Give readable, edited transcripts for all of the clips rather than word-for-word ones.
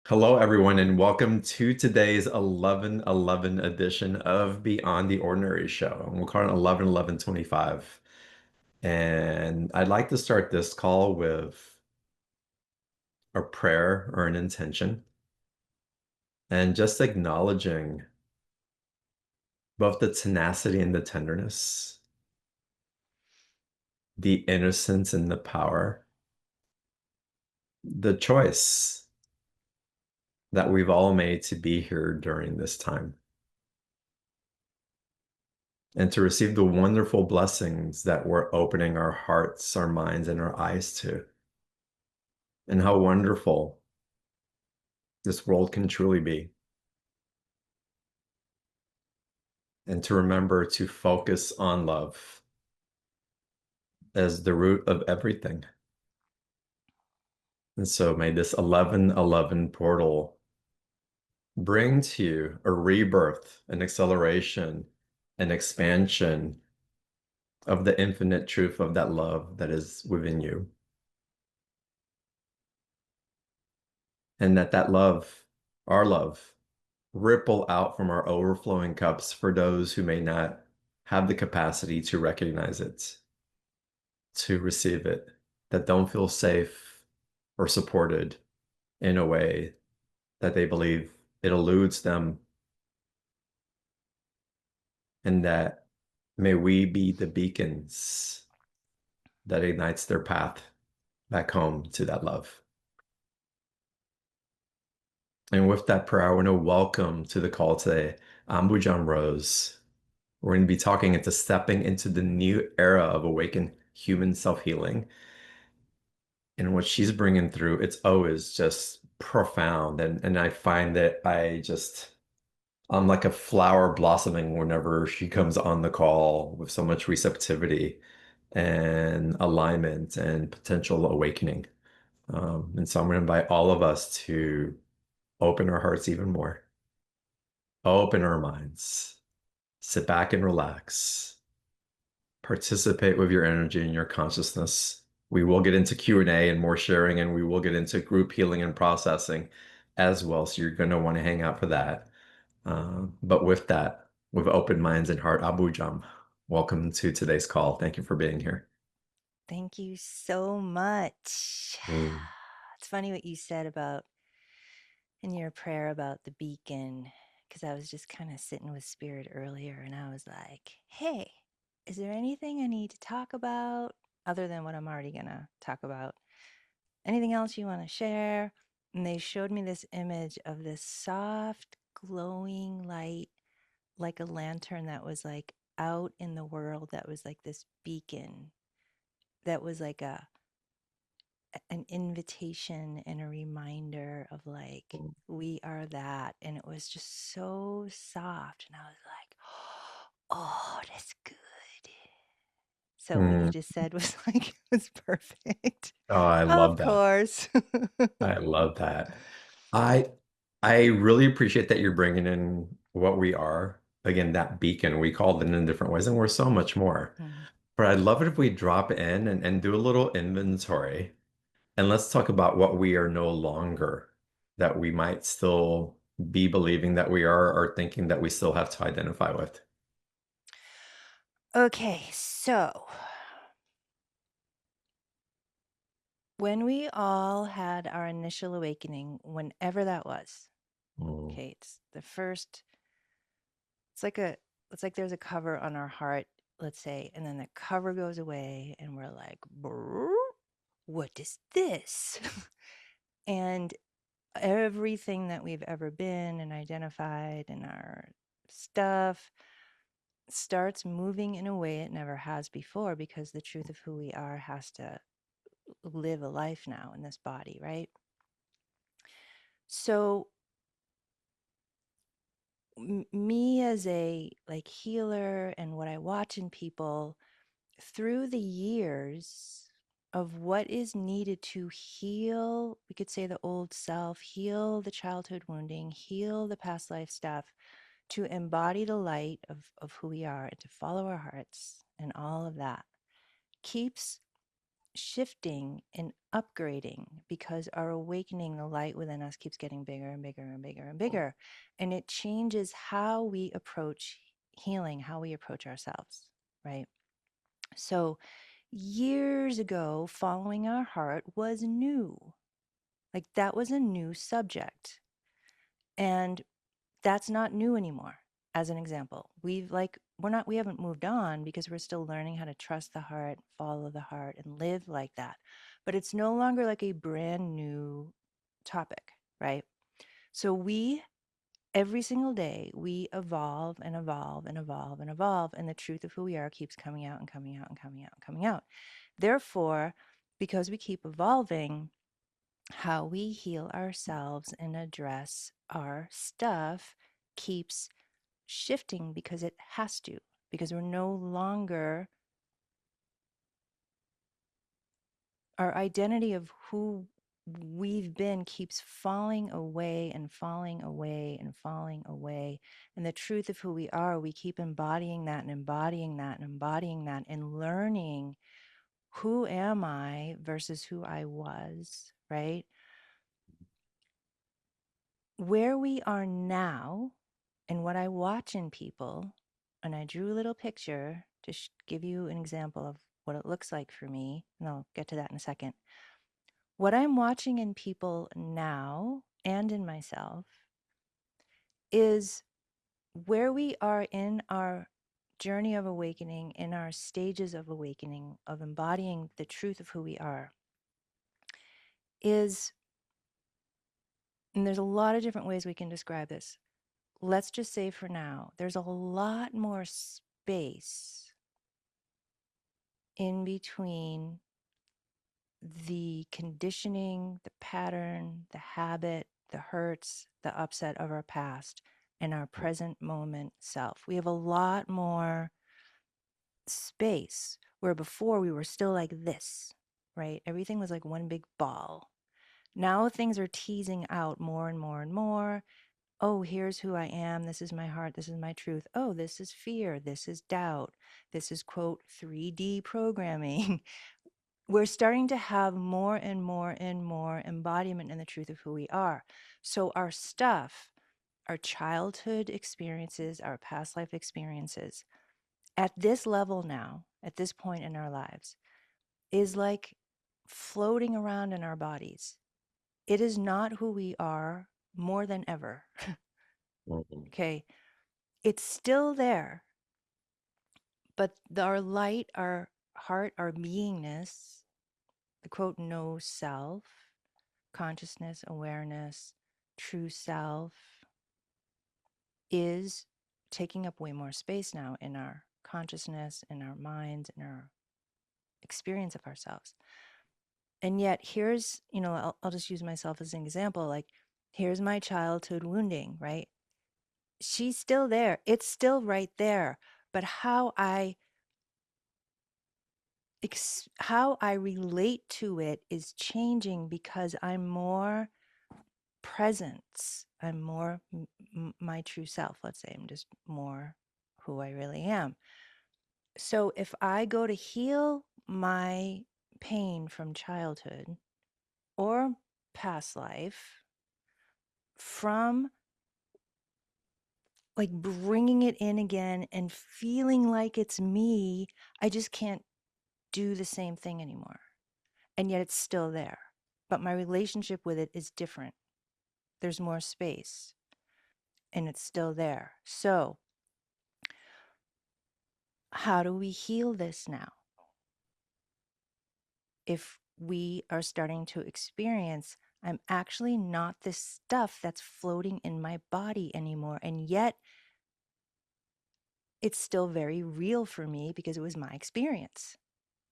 Hello, everyone, and welcome to today's 11/11 edition of Beyond the Ordinary Show. And we'll call it 11/11/25. And I'd like to start this call with a prayer or an intention and just acknowledging both the tenacity and the tenderness, the innocence and the power, the choice that we've all made to be here during this time, and to receive the wonderful blessings that we're opening our hearts, our minds, and our eyes to, and how wonderful this world can truly be. And to remember to focus on love as the root of everything. And so may this 11/11 portal bring to you a rebirth, an acceleration, an expansion of the infinite truth of that love that is within you. And that love, our love, ripple out from our overflowing cups for those who may not have the capacity to recognize it, to receive it, that don't feel safe or supported in a way that they believe it eludes them, and that may we be the beacons that ignites their path back home to that love. And with that prayer, I want to welcome to the call today Ambujam Rose. We're going to be talking into stepping into the new era of awakened human self-healing. And what she's bringing through, it's always just profound. And I find that I'm like a flower blossoming whenever she comes on the call with so much receptivity and alignment and potential awakening. And so I'm going to invite all of us to open our hearts even more, open our minds, sit back and relax, participate with your energy and your consciousness. We will get into Q&A and more sharing, and we will get into group healing and processing as well. So you're going to want to hang out for that. But with that, with open minds and heart, Abu Jam, welcome to today's call. Thank you for being here. Thank you so much. Mm. It's funny what you said about in your prayer about the beacon, because I was just kind of sitting with spirit earlier and I was like, hey, is there anything I need to talk about other than what I'm already going to talk about? Anything else you want to share? And they showed me this image of this soft, glowing light, like a lantern that was like out in the world, that was like this beacon, that was like an invitation and a reminder of like we are that, and it was just so soft and I was like, oh, that's good. So what you Mm. just said was like was perfect. Oh, I Of love that. course. I love that. I I really appreciate that you're bringing in what we are. Again, that beacon, we call it in different ways, and we're so much more. Mhm. But I'd love it if we drop in and do a little inventory. And let's talk about what we are no longer, that we might still be believing that we are, or thinking that we still have to identify with. Okay, so when we all had our initial awakening, whenever that was, Mm. okay, it's the first. It's like a it's like there's a cover on our heart, let's say, and then the cover goes away and we're like, "Brr, what is this?" And everything that we've ever been and identified in our stuff starts moving in a way it never has before, because the truth of who we are has to live a life now in this body, right? So me as a like healer and what I watch in people through the years of what is needed to heal, we could say the old self, heal the childhood wounding, heal the past life stuff, to embody the light of who we are and to follow our hearts and all of that keeps shifting and upgrading, because our awakening, the light within us keeps getting bigger and bigger and bigger and bigger. And it changes how we approach healing, how we approach ourselves, right? So years ago, following our heart was new. Like that was a new subject. And that's not new anymore. As an example, we haven't moved on because we're still learning how to trust the heart, follow the heart, and live like that. But it's no longer like a brand new topic, right? So every single day, we evolve and evolve and evolve and evolve, and the truth of who we are keeps coming out and coming out and coming out and coming out. Therefore, because we keep evolving, how we heal ourselves and address our stuff keeps shifting because it has to, because we're no longer, our identity of who we've been keeps falling away and falling away and falling away. And the truth of who we are, we keep embodying that and embodying that and embodying that and learning who am I versus who I was, right? Where we are now and what I watch in people, and I drew a little picture to give you an example of what it looks like for me, and I'll get to that in a second. What I'm watching in people now and in myself is where we are in our journey of awakening, in our stages of awakening, of embodying the truth of who we are, is, and there's a lot of different ways we can describe this. Let's just say for now, there's a lot more space in between the conditioning, the pattern, the habit, the hurts, the upset of our past, and our present moment self. We have a lot more space where before we were still like this, right? Everything was like one big ball. Now things are teasing out more and more and more. Oh, here's who I am. This is my heart. This is my truth. Oh, this is fear. This is doubt. This is, quote, 3D programming. We're starting to have more and more and more embodiment in the truth of who we are. So our stuff, our childhood experiences, our past life experiences, at this level now, at this point in our lives, is like floating around in our bodies. It is not who we are more than ever. Mhm. Okay. It's still there, but our light, our heart, our beingness, the quote, no self, consciousness, awareness, true self, is taking up way more space now in our consciousness, in our minds, in our experience of ourselves. And yet, here's, I'll just use myself as an example. Like, here's my childhood wounding, right? She's still there. It's still right there. But how I relate to it is changing because I'm more presence. I'm more my true self. Let's say I'm just more who I really am. So if I go to heal my pain from childhood or past life from like bringing it in again and feeling like it's me, I just can't do the same thing anymore. And yet it's still there. But my relationship with it is different. There's more space and it's still there. So, how do we heal this now? If we are starting to experience, I'm actually not this stuff that's floating in my body anymore. And yet it's still very real for me because it was my experience,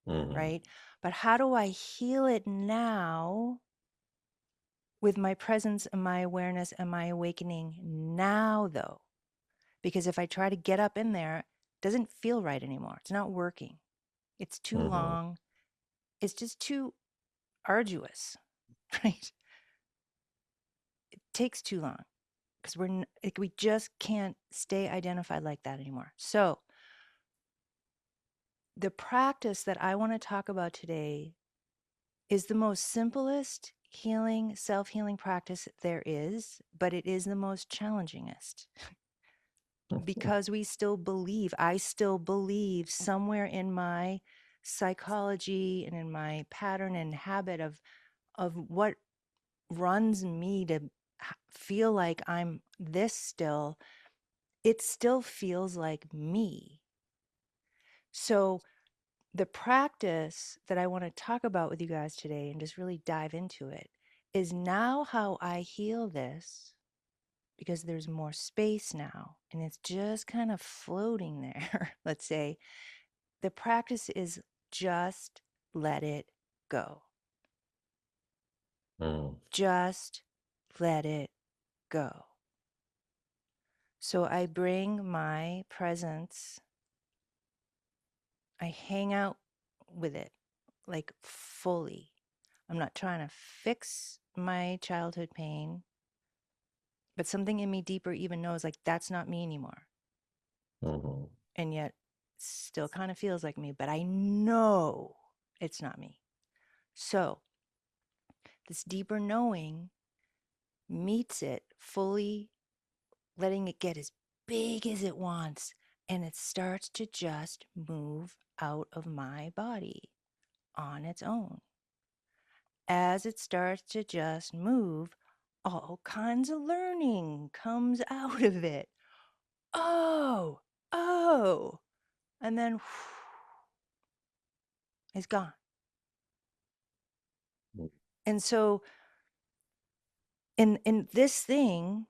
Mhm. right? But how do I heal it now with my presence and my awareness and my awakening now, though? Because if I try to get up in there, it doesn't feel right anymore. It's not working. It's too Mhm. long. It's just too arduous, right? It takes too long because we just can't stay identified like that anymore. So the practice that I want to talk about today is the most simplest healing, self healing practice there is, but it is the most challengingest because we still believe, I still believe somewhere in my psychology and in my pattern and habit of what runs me to feel like I'm this still, it still feels like me. So the practice that I want to talk about with you guys today and just really dive into it is now how I heal this because there's more space now and it's just kind of floating there. Let's say the practice is just let it go. Mm. Just let it go. So I bring my presence, I hang out with it like fully. I'm not trying to fix my childhood pain, but something in me deeper even knows like that's not me anymore. Mhm. And yet still kind of feels like me, but I know it's not me. So this deeper knowing meets it fully, letting it get as big as it wants. And it starts to just move out of my body on its own. As it starts to just move, all kinds of learning comes out of it. Oh, oh. And then it's gone. Mm. And so in this thing,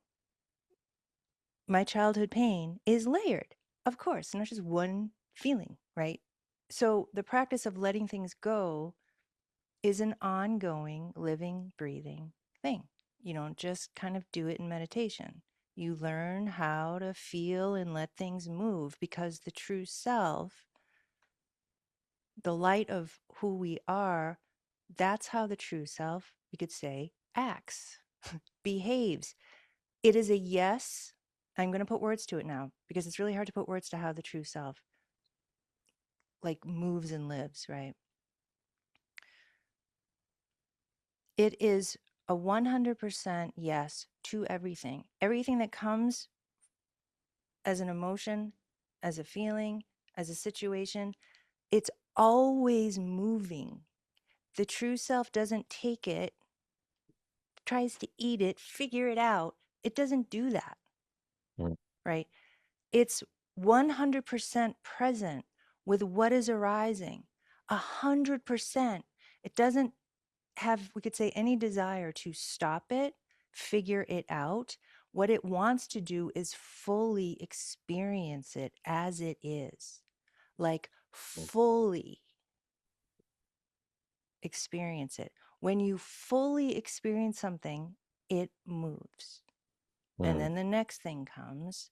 my childhood pain is layered, of course, not just one feeling, right? So the practice of letting things go is an ongoing, living, breathing thing. You don't just kind of do it in meditation. You learn how to feel and let things move because the true self, the light of who we are, that's how the true self, we could say, acts, behaves. It is a yes. I'm going to put words to it now because it's really hard to put words to how the true self like moves and lives, right? It is a 100% yes to everything. Everything that comes as an emotion, as a feeling, as a situation, it's always moving. The true self doesn't take it, tries to eat it, figure it out. It doesn't do that, Mm. right? It's 100% present with what is arising. 100%. It doesn't have, we could say, any desire to stop it, figure it out. What it wants to do is fully experience it as it is, like fully experience it. When you fully experience something, it moves. And Mm. then the next thing comes,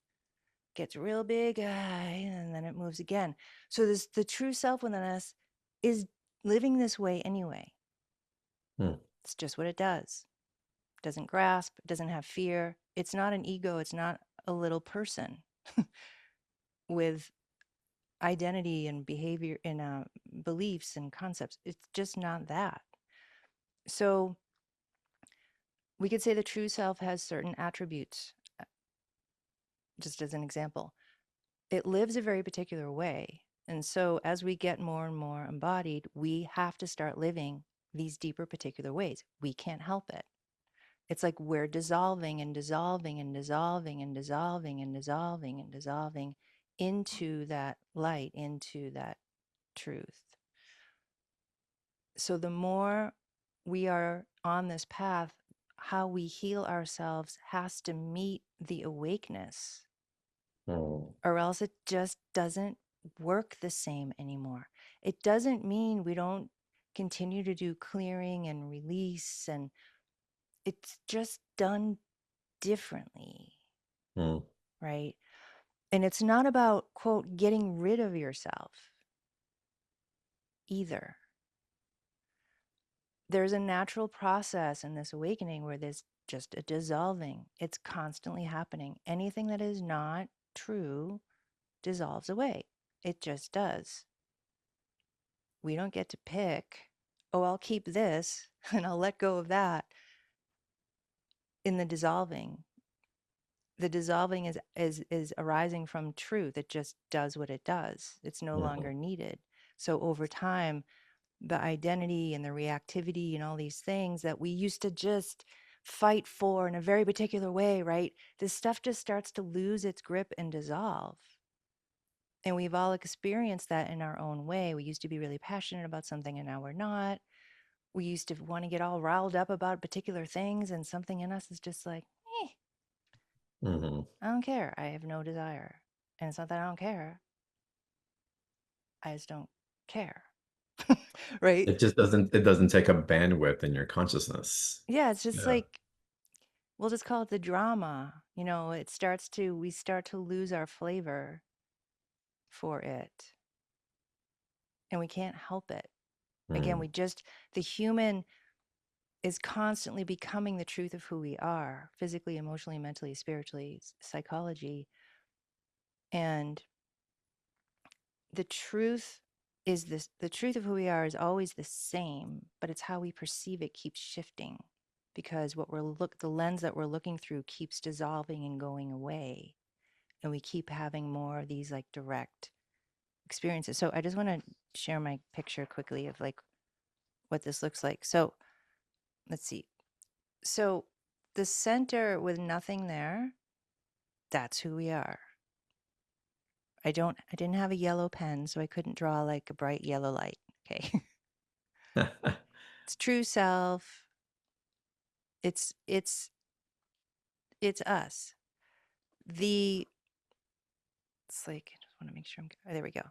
gets real big, and then it moves again. So this the true self within us is living this way anyway. Mm. It's just what it does. It doesn't grasp, it doesn't have fear. It's not an ego, it's not a little person with identity and behavior and beliefs and concepts. It's just not that. So we could say the true self has certain attributes, just as an example. It lives a very particular way. And so as we get more and more embodied, we have to start living these deeper particular ways. We can't help it. It's like we're dissolving and dissolving and dissolving and dissolving and dissolving and dissolving into that light, into that truth. So the more we are on this path, how we heal ourselves has to meet the awakeness, Mm. or else it just doesn't work the same anymore. It doesn't mean we don't continue to do clearing and release, and it's just done differently, Mm. right? And it's not about, quote, getting rid of yourself either. There's a natural process in this awakening where there's just a dissolving. It's constantly happening. Anything that is not true dissolves away. It just does. We don't get to pick oh, I'll keep this and I'll let go of that in the dissolving. The dissolving is arising from truth. It just does what it does. It's no Hmm. longer needed. So over time, the identity and the reactivity and all these things that we used to just fight for in a very particular way, right? This stuff just starts to lose its grip and dissolve. And we've all experienced that in our own way. We used to be really passionate about something and now we're not. We used to want to get all riled up about particular things, and something in us is just like, eh, Hmm. I don't care. I have no desire. And it's not that I don't care, I just don't care. Right? It doesn't take up bandwidth in your consciousness. Yeah, it's just Yeah. like, we'll just call it the drama. We start to lose our flavor for it, and we can't help it. Again, Mm. the human is constantly becoming the truth of who we are, physically, emotionally, mentally, spiritually, psychology. And the truth of who we are is always the same, but it's how we perceive it keeps shifting, because the lens that we're looking through keeps dissolving and going away, and we keep having more of these like direct experiences. So I just want to share my picture quickly of like what this looks like. So let's see. So the center with nothing there, that's who we are. I didn't have a yellow pen, so I couldn't draw like a bright yellow light. Okay. It's true self. It's it's it's us. The It's like, I just want to make sure there we go.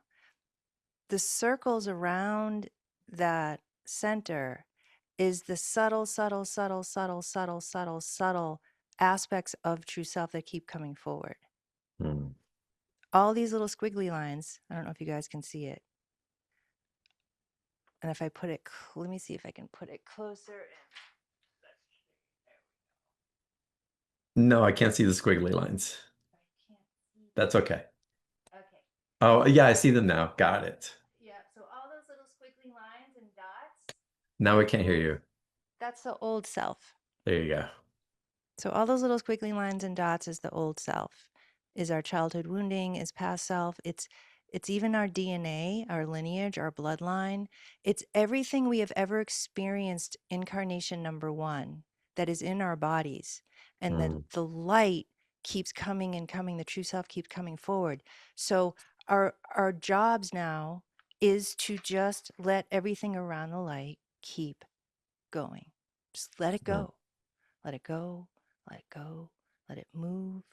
The circles around that center is the subtle, subtle, subtle, subtle, subtle, subtle, subtle aspects of true self that keep coming forward. Mm. All these little squiggly lines, I don't know if you guys can see it. And if I put it, let me see if I can put it closer. No, I can't see the squiggly lines. I can't see That's them. okay. Okay. Oh, yeah, I see them now. Got it. Yeah. So all those little squiggly lines and dots, Now we can't hear old, you. that's the old self. There you go. So all those little squiggly lines and dots is the old self, is our childhood wounding, is past self. It's even our DNA, our lineage, our bloodline. It's everything we have ever experienced incarnation number one that is in our bodies. And Mm. the light keeps coming and coming, the true self keeps coming forward. So our jobs now is to just let everything around the light keep going. Just let it Mm. go. Let it go, let it go, let it move.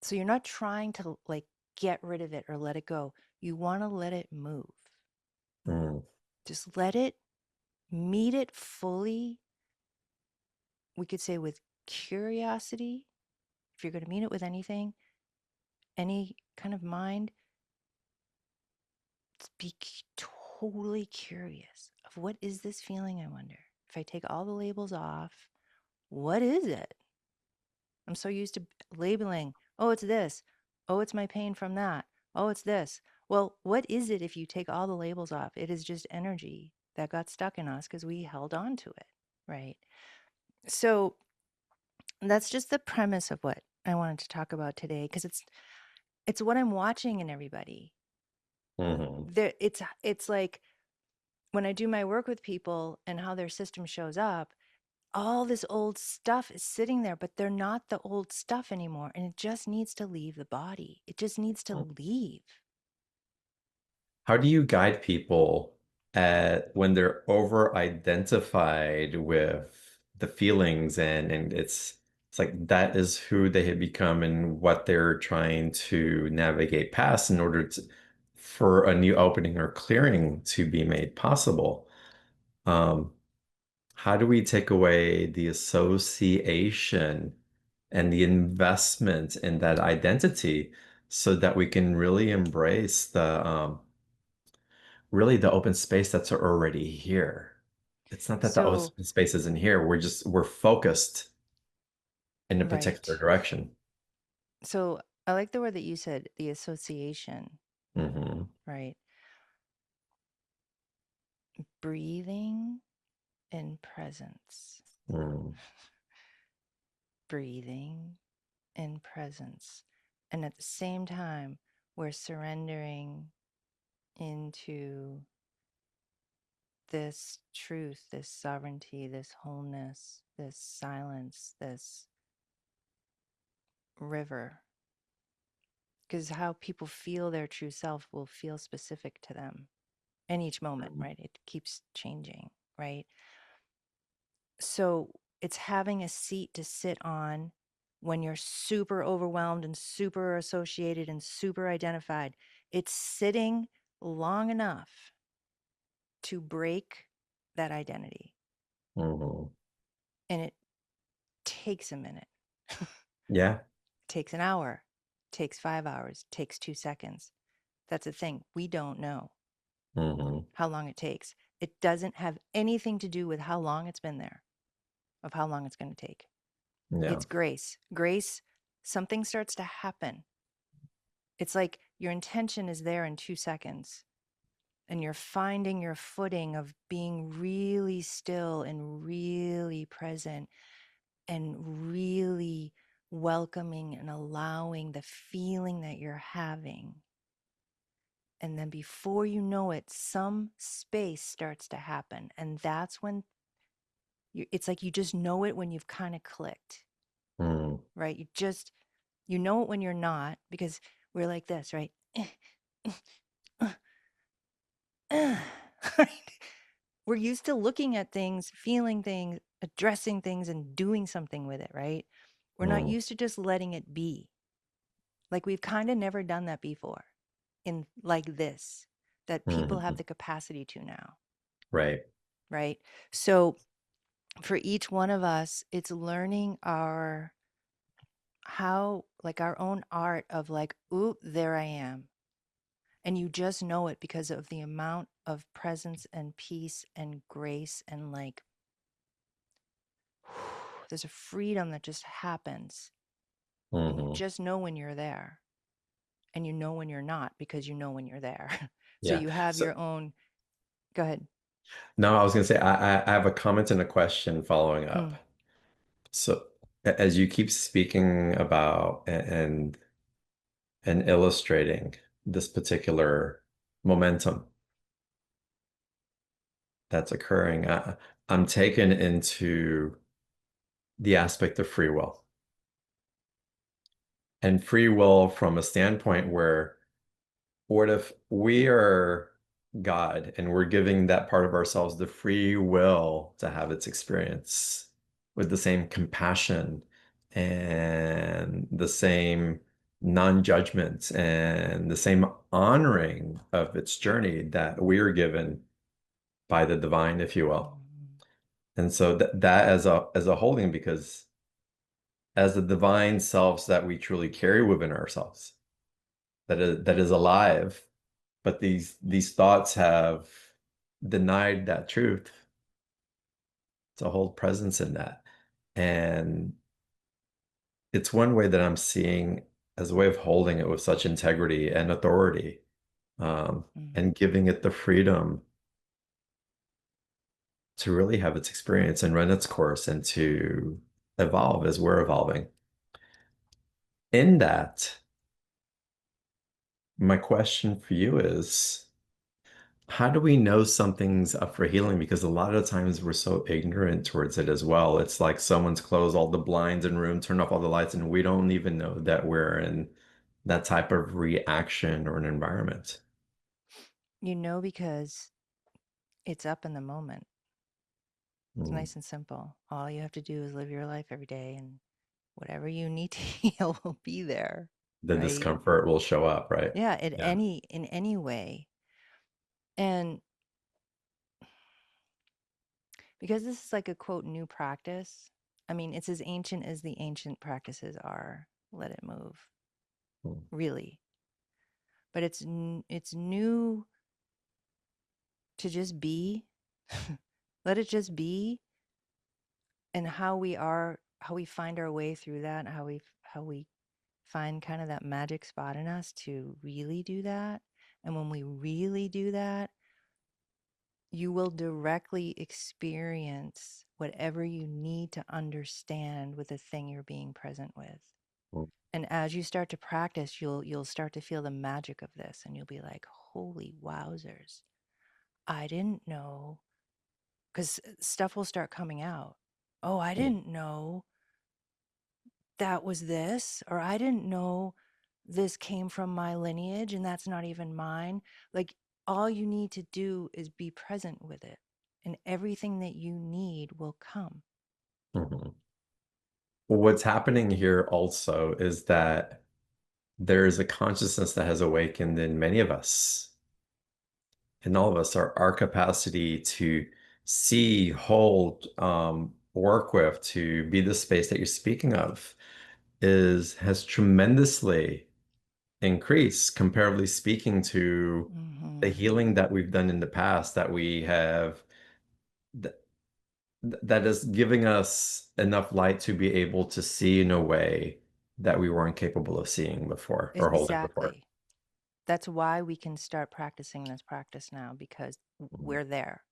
So you're not trying to like get rid of it or let it go. You want to let it move. Mm. Just let it meet it fully. We could say with curiosity, if you're going to meet it with anything, any kind of mind, be totally curious of what is this feeling, I wonder. If I take all the labels off, what is it? I'm so used to labeling, oh, it's this. Oh, it's my pain from that. Oh, it's this. Well, what is it if you take all the labels off? It is just energy that got stuck in us because we held on to it, right? So that's just the premise of what I wanted to talk about today, because it's what I'm watching in everybody. Mhm. It's like when I do my work with people and how their system shows up, all this old stuff is sitting there, but they're not the old stuff anymore. And it just needs to leave the body. It just needs to Mm. leave. How do you guide people at when they're over identified with the feelings and it's like that is who they have become and what they're trying to navigate past in order to for a new opening or clearing to be made possible. Um, how do we take away the association and the investment in that identity so that we can really embrace the open space that's already here? It's not that the So, open space isn't here. We're focused in a particular right. direction. So I like the word that you said, the association, Hmm. right? breathing in presence, Mm, breathing in presence. And at the same time, we're surrendering into this truth, this sovereignty, this wholeness, this silence, this river. Because how people feel their true self will feel specific to them in each moment, mm, right? It keeps changing, right? So it's having a seat to sit on when you're super overwhelmed and super associated and super identified. It's sitting long enough to break that identity. mhm. And it takes a minute, Yeah. takes an hour, takes 5 hours, takes 2 seconds. That's the thing. We don't know Hmm. how long it takes. It doesn't have anything to do with how long it's been there, of how long it's going to take. Yeah. It's grace. Grace, something starts to happen. It's like your intention is there in 2 seconds and you're finding your footing of being really still and really present and really welcoming and allowing the feeling that you're having. And then before you know it, some space starts to happen. And that's when it's like you just know it when you've kind of clicked, Mm, right? You know it when you're not, because we're like this, right? Right? We're used to looking at things, feeling things, addressing things, and doing something with it, right? We're not mm, used to just letting it be. Like we've kind of never done that before in like this, that people have mhm. the capacity to now, Right. right? So for each one of us, it's learning like our own art of like, ooh, there I am. And you just know it because of the amount of presence and peace and grace and like, there's a freedom that just happens. And you Hmm. just know when you're there. And you know when you're not because you know when you're there. So Yeah. you have So your own, go ahead. no, I was going to say, I have a comment and a question following up. Mm, So as you keep speaking about and illustrating this particular momentum that's occurring, I'm taken into the aspect of free will. And free will from a standpoint where what if we are God and we're giving that part of ourselves the free will to have its experience with the same compassion and the same non-judgment and the same honoring of its journey that we are given by the divine, if you will. mm, And so that as a holding, because as the divine selves that we truly carry within ourselves, that is alive, but these thoughts have denied that truth to hold presence in that. And it's one way that I'm seeing as a way of holding it with such integrity and authority, mm. and giving it the freedom to really have its experience and run its course and to evolve as we're evolving. In that, my question for you is, how do we know something's up for healing? Because a lot of times we're so ignorant towards it as well. It's like someone's closed all the blinds in room, turned off all the lights, and we don't even know that we're in that type of reaction or an environment. You know, because it's up in the moment. It's Mm. nice and simple. All you have to do is live your life every day, and whatever you need to heal will be there, The right? discomfort will show up, right? Yeah, Yeah. in any way. And because this is like a quote new practice, I mean, it's as ancient as the ancient practices are. Let it move, Mm. really. But it's new to just be. Let it just be, and how we find our way through that, how we find kind of that magic spot in us to really do that. And when we really do that, you will directly experience whatever you need to understand with the thing you're being present with. And as you start to practice, you'll start to feel the magic of this and you'll be like, "Holy wowzers. I didn't know." Cuz stuff will start coming out. "Oh, I Mm, didn't know that was this," or "I didn't know this came from my lineage and that's not even mine." Like, all you need to do is be present with it, and everything that you need will come. mhm. What's happening here also is that there is a consciousness that has awakened in many of us, in all of us, our capacity to see, hold, work with, to be the space that you're speaking of, is has tremendously increased, comparatively speaking, to the Mhm. healing that we've done in the past, that we have th that is giving us enough light to be able to see in a way that we weren't capable of seeing before or holding before. Exactly. That's why we can start practicing this practice now, because Mhm. we're there.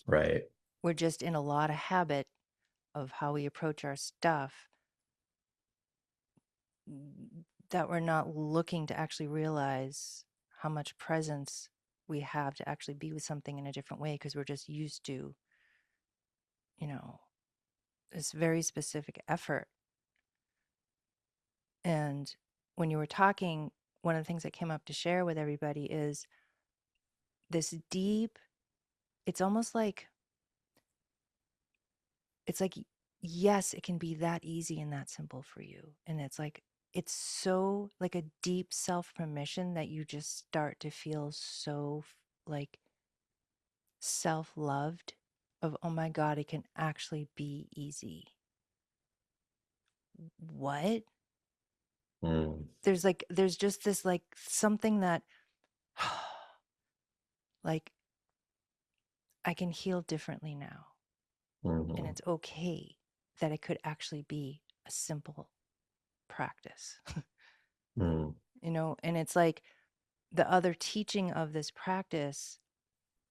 Right. We're just in a lot of habit of how we approach our stuff, that we're not looking to actually realize how much presence we have to actually be with something in a different way, because we're just used to, you know, this very specific effort. And when you were talking, one of the things that came up to share with everybody is this deep, it's almost like, it's like, yes, it can be that easy and that simple for you. And it's like, it's so like a deep self permission that you just start to feel so like self loved, of, oh my God, it can actually be easy. What? Mm, There's like, there's just this like something that, like, I can heal differently now. And mhm, it's okay that it could actually be a simple practice, mm, And it's like, the other teaching of this practice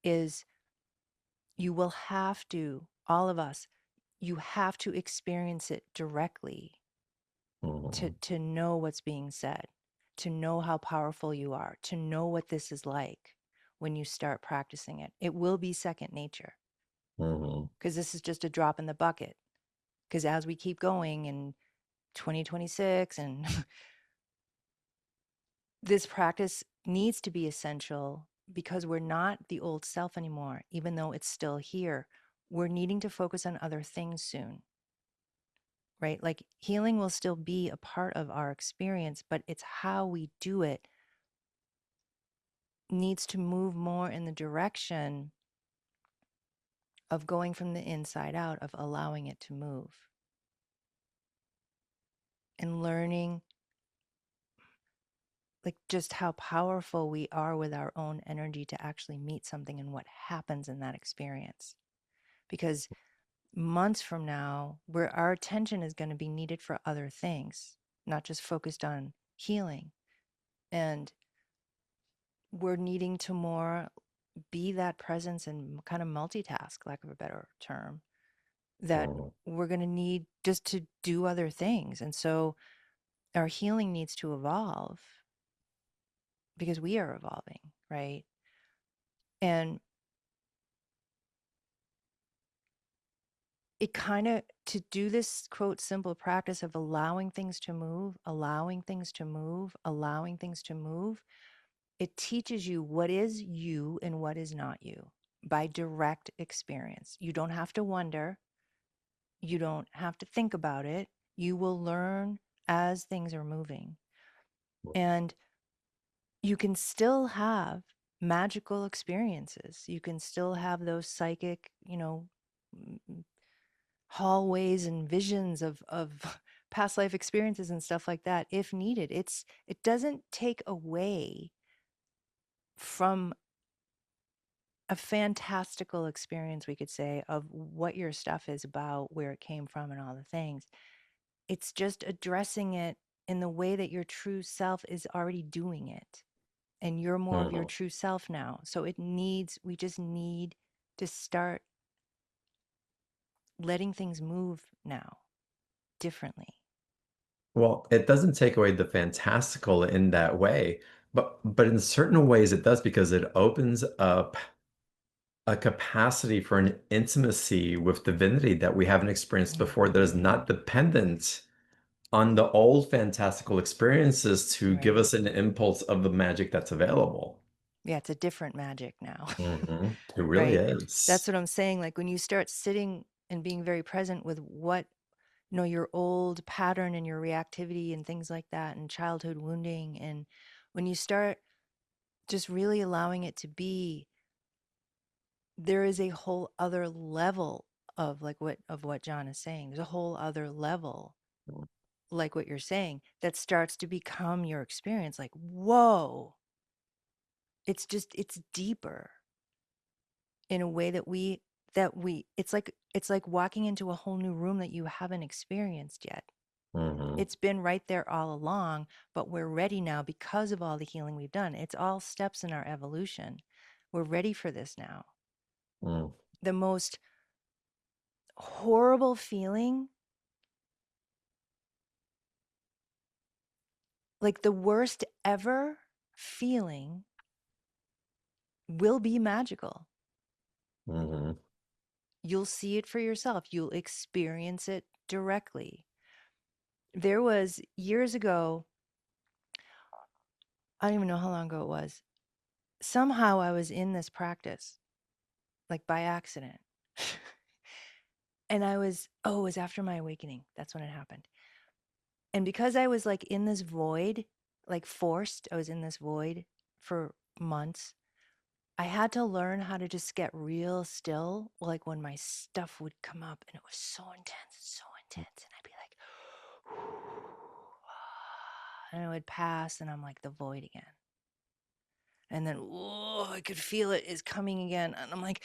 is, you will have to, all of us, you have to experience it directly to mhm, know what's being said, to know how powerful you are, to know what this is like when you start practicing it. It will be second nature, mhm, because this is just a drop in the bucket. Because as we keep going in 2026, and this practice needs to be essential, because we're not the old self anymore, even though it's still here. We're needing to focus on other things soon, right? Like, healing will still be a part of our experience, but it's how we do it needs to move more in the direction of going from the inside out, of allowing it to move and learning, like, just how powerful we are with our own energy to actually meet something and what happens in that experience. Because months from now, where our attention is going to be needed for other things, not just focused on healing. And we're needing to more be that presence and kind of multitask, lack of a better term, that mhm, we're going to need just to do other things. And so our healing needs to evolve, because we are evolving, right? And it kind of, to do this quote simple practice of allowing things to move, allowing things to move, allowing things to move, it teaches you what is you and what is not you by direct experience. You don't have to wonder, you don't have to think about it. You will learn as things are moving. And you can still have magical experiences. You can still have those psychic, hallways and visions of past life experiences and stuff like that if needed. It doesn't take away from a fantastical experience, we could say, of what your stuff is about, where it came from, and all the things. It's just addressing it in the way that your true self is already doing it. And you're more of your mhm, true self now. So we just need to start letting things move now differently. Well, it doesn't take away the fantastical in that way, but in certain ways it does because it opens up a capacity for an intimacy with divinity that we haven't experienced before that is not dependent on the old fantastical experiences to give Right. us an impulse of the magic that's available. Yeah, it's a different magic now. It really Right? That's is. what I'm saying. Like when you start sitting and being very present with what, your old pattern and your reactivity and things like that and childhood wounding, and when you start just really allowing it to be, there is a whole other level of like what John is saying. There's a whole other level, like what you're saying, that starts to become your experience. Like, whoa, it's deeper in a way that we it's like walking into a whole new room that you haven't experienced yet. Hmm. It's been right there all along, but we're ready now because of all the healing we've done. It's all steps in our evolution. We're ready for this now. Mm, The most horrible feeling, like the worst ever feeling, will be magical. mhm, You'll see it for yourself, you'll experience it directly. There was years ago, I don't even know how long ago it was. Somehow I was in this practice, like by accident. And it was after my awakening. That's when it happened. And because I was like in this void, like forced, I was in this void for months. I had to learn how to just get real still, like when my stuff would come up and it was so intense, so intense. And I'd be like, and it would pass, and I'm like the void again. And then, oh, I could feel it is coming again. And I'm like,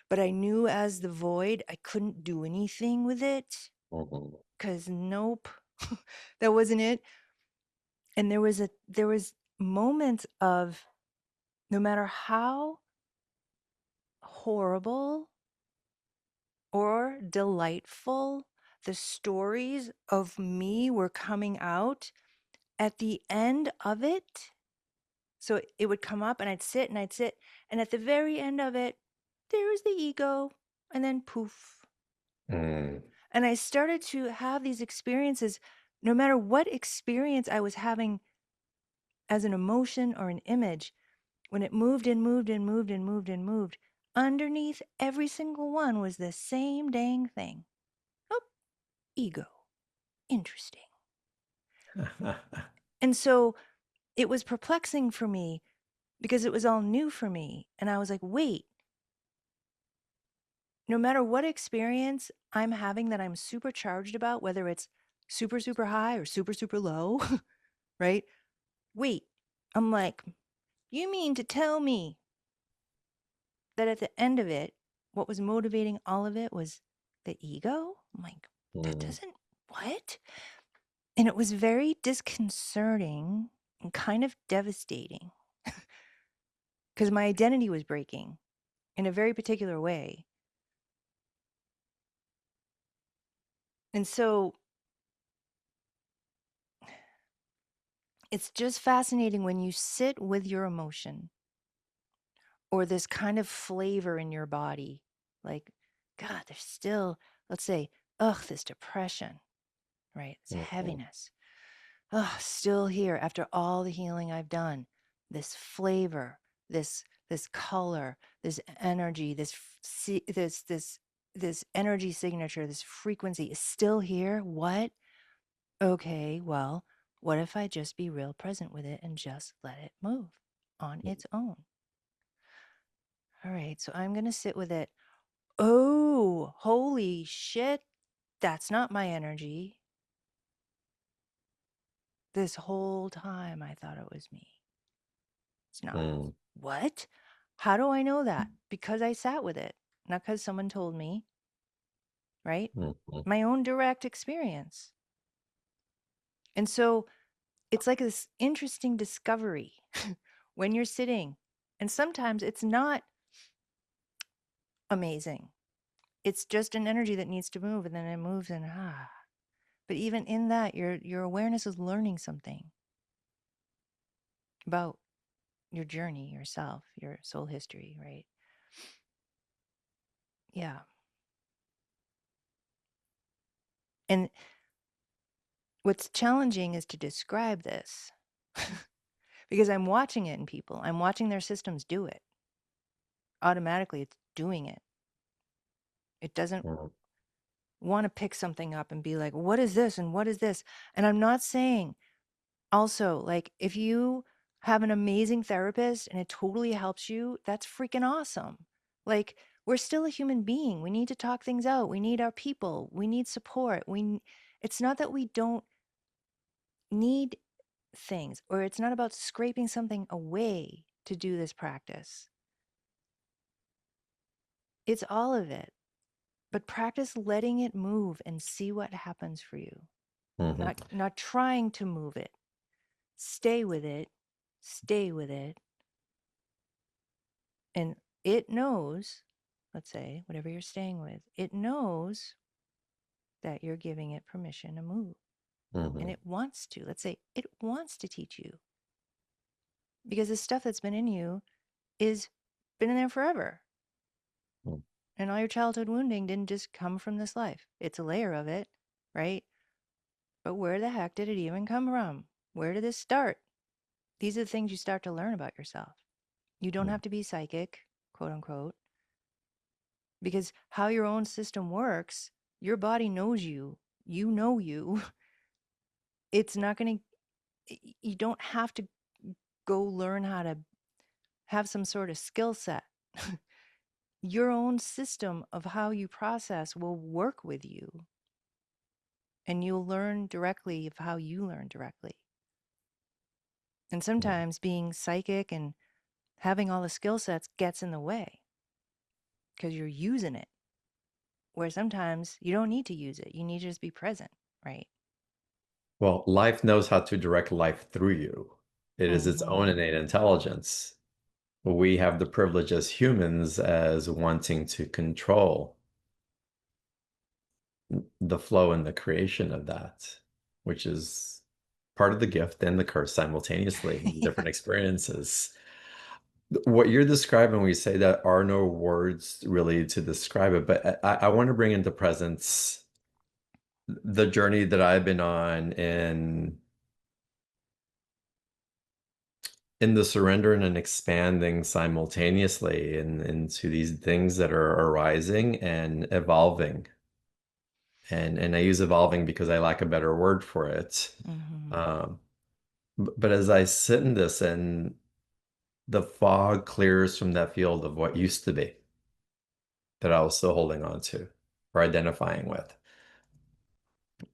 but I knew as the void, I couldn't do anything with it mhm, because nope, that wasn't it. And there was moments of, no matter how horrible or delightful the stories of me were coming out, at the end of it, so it would come up and I'd sit and I'd sit, and at the very end of it, there was the ego, and then poof. mm, And I started to have these experiences, no matter what experience I was having as an emotion or an image, when it moved and moved and moved and moved and moved, underneath every single one was the same dang thing. Oh, ego. Interesting. And so it was perplexing for me because it was all new for me. And I was like, wait, no matter what experience I'm having that I'm super charged about, whether it's super, super high or super, super low, right? Wait, I'm like, you mean to tell me that at the end of it, what was motivating all of it was the ego? I'm like, that mm, doesn't, what? And it was very disconcerting and kind of devastating because my identity was breaking in a very particular way. And so it's just fascinating when you sit with your emotion or this kind of flavor in your body. Like, God, there's still, let's say, this depression, right? It's mhm, heaviness. Still here after all the healing I've done. This flavor, this color, this energy, this energy signature, this frequency is still here. What? Okay, well, what if I just be real present with it and just let it move on its own? All right, so I'm going to sit with it. Oh, holy shit. That's not my energy. This whole time I thought it was me. It's not. mm, What? How do I know that? Because I sat with it, not because someone told me, right? mhm, My own direct experience. And so it's like this interesting discovery when you're sitting. And sometimes it's not amazing. It's just an energy that needs to move and then it moves and But even in that, your awareness is learning something about your journey, yourself, your soul history, right? Yeah. And what's challenging is to describe this because I'm watching it in people. I'm watching their systems do it. Automatically, it's doing it. It doesn't Mhm. want to pick something up and be like, what is this? And what is this? And I'm not saying also, like, if you have an amazing therapist and it totally helps you, that's freaking awesome. Like, we're still a human being. We need to talk things out. We need our people. We need support. It's not that we don't need things, or it's not about scraping something away to do this practice. It's all of it. But practice letting it move and see what happens for you. Mhm. Not trying to move it. Stay with it. Stay with it. And it knows, let's say, whatever you're staying with, it knows that you're giving it permission to move. And Mhm. it wants to. Let's say it wants to teach you because the stuff that's been in you is been in there forever. Mhm. And all your childhood wounding didn't just come from this life. It's a layer of it, right? But where the heck did it even come from? Where did this start? These are the things you start to learn about yourself. You don't Mhm. have to be psychic, quote unquote, because how your own system works, your body knows you. You know you. It's not going to, you don't have to go learn how to have some sort of skill set. Your own system of how you process will work with you, and you'll learn directly of how you learn directly. And Mhm. sometimes being psychic and having all the skill sets gets in the way because you're using it, where sometimes you don't need to use it. You need to just be present, right? Well, life knows how to direct life through you. It is its own Mm-hmm. innate intelligence. We have the privilege as humans as wanting to control the flow and the creation of that, which is part of the gift and the curse simultaneously in Yeah. different experiences. What you're describing, we say that are no words really to describe it, but I want to bring into presence the journey that I've been on in the surrendering and expanding simultaneously into these things that are arising and evolving. And I use evolving because I lack a better word for it. Mm-hmm. Um, but as I sit in this and the fog clears from that field of what used to be that I was still holding on to or identifying with,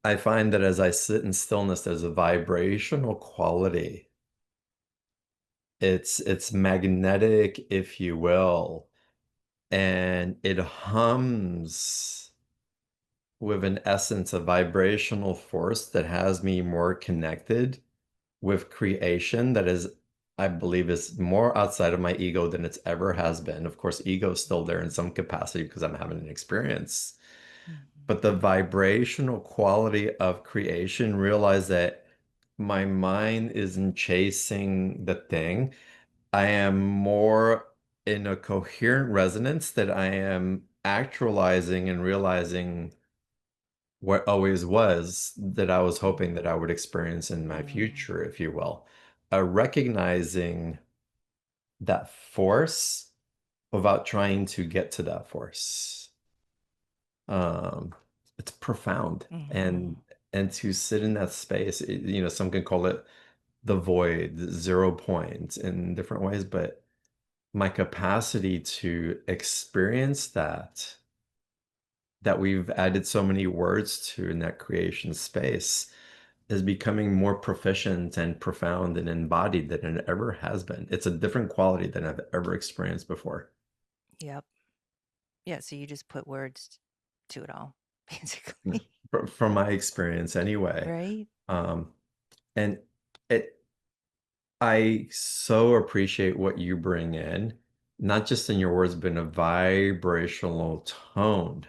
I find that as I sit in stillness, there's a vibrational quality. It's magnetic, if you will, and it hums with an essence, a vibrational force that has me more connected with creation that is, I believe, is more outside of my ego than it's ever has been. Of course, ego is still there in some capacity because I'm having an experience. Mm-hmm. But the vibrational quality of creation, realize that my mind isn't chasing the thing. I am more in a coherent resonance that I am actualizing and realizing what always was that I was hoping that I would experience in my Mm-hmm. future, if you will. Recognizing that force without trying to get to that force. Um, it's profound. Mm-hmm. And to sit in that space, some can call it the void, the 0 point in different ways, but my capacity to experience that we've added so many words to in that creation space is becoming more proficient and profound and embodied than it ever has been. It's a different quality than I've ever experienced before, Yep. Yeah. So you just put words to it all, basically. from my experience anyway. Right? Um, and it, I so appreciate what you bring in not just in your words, but in a vibrational tone.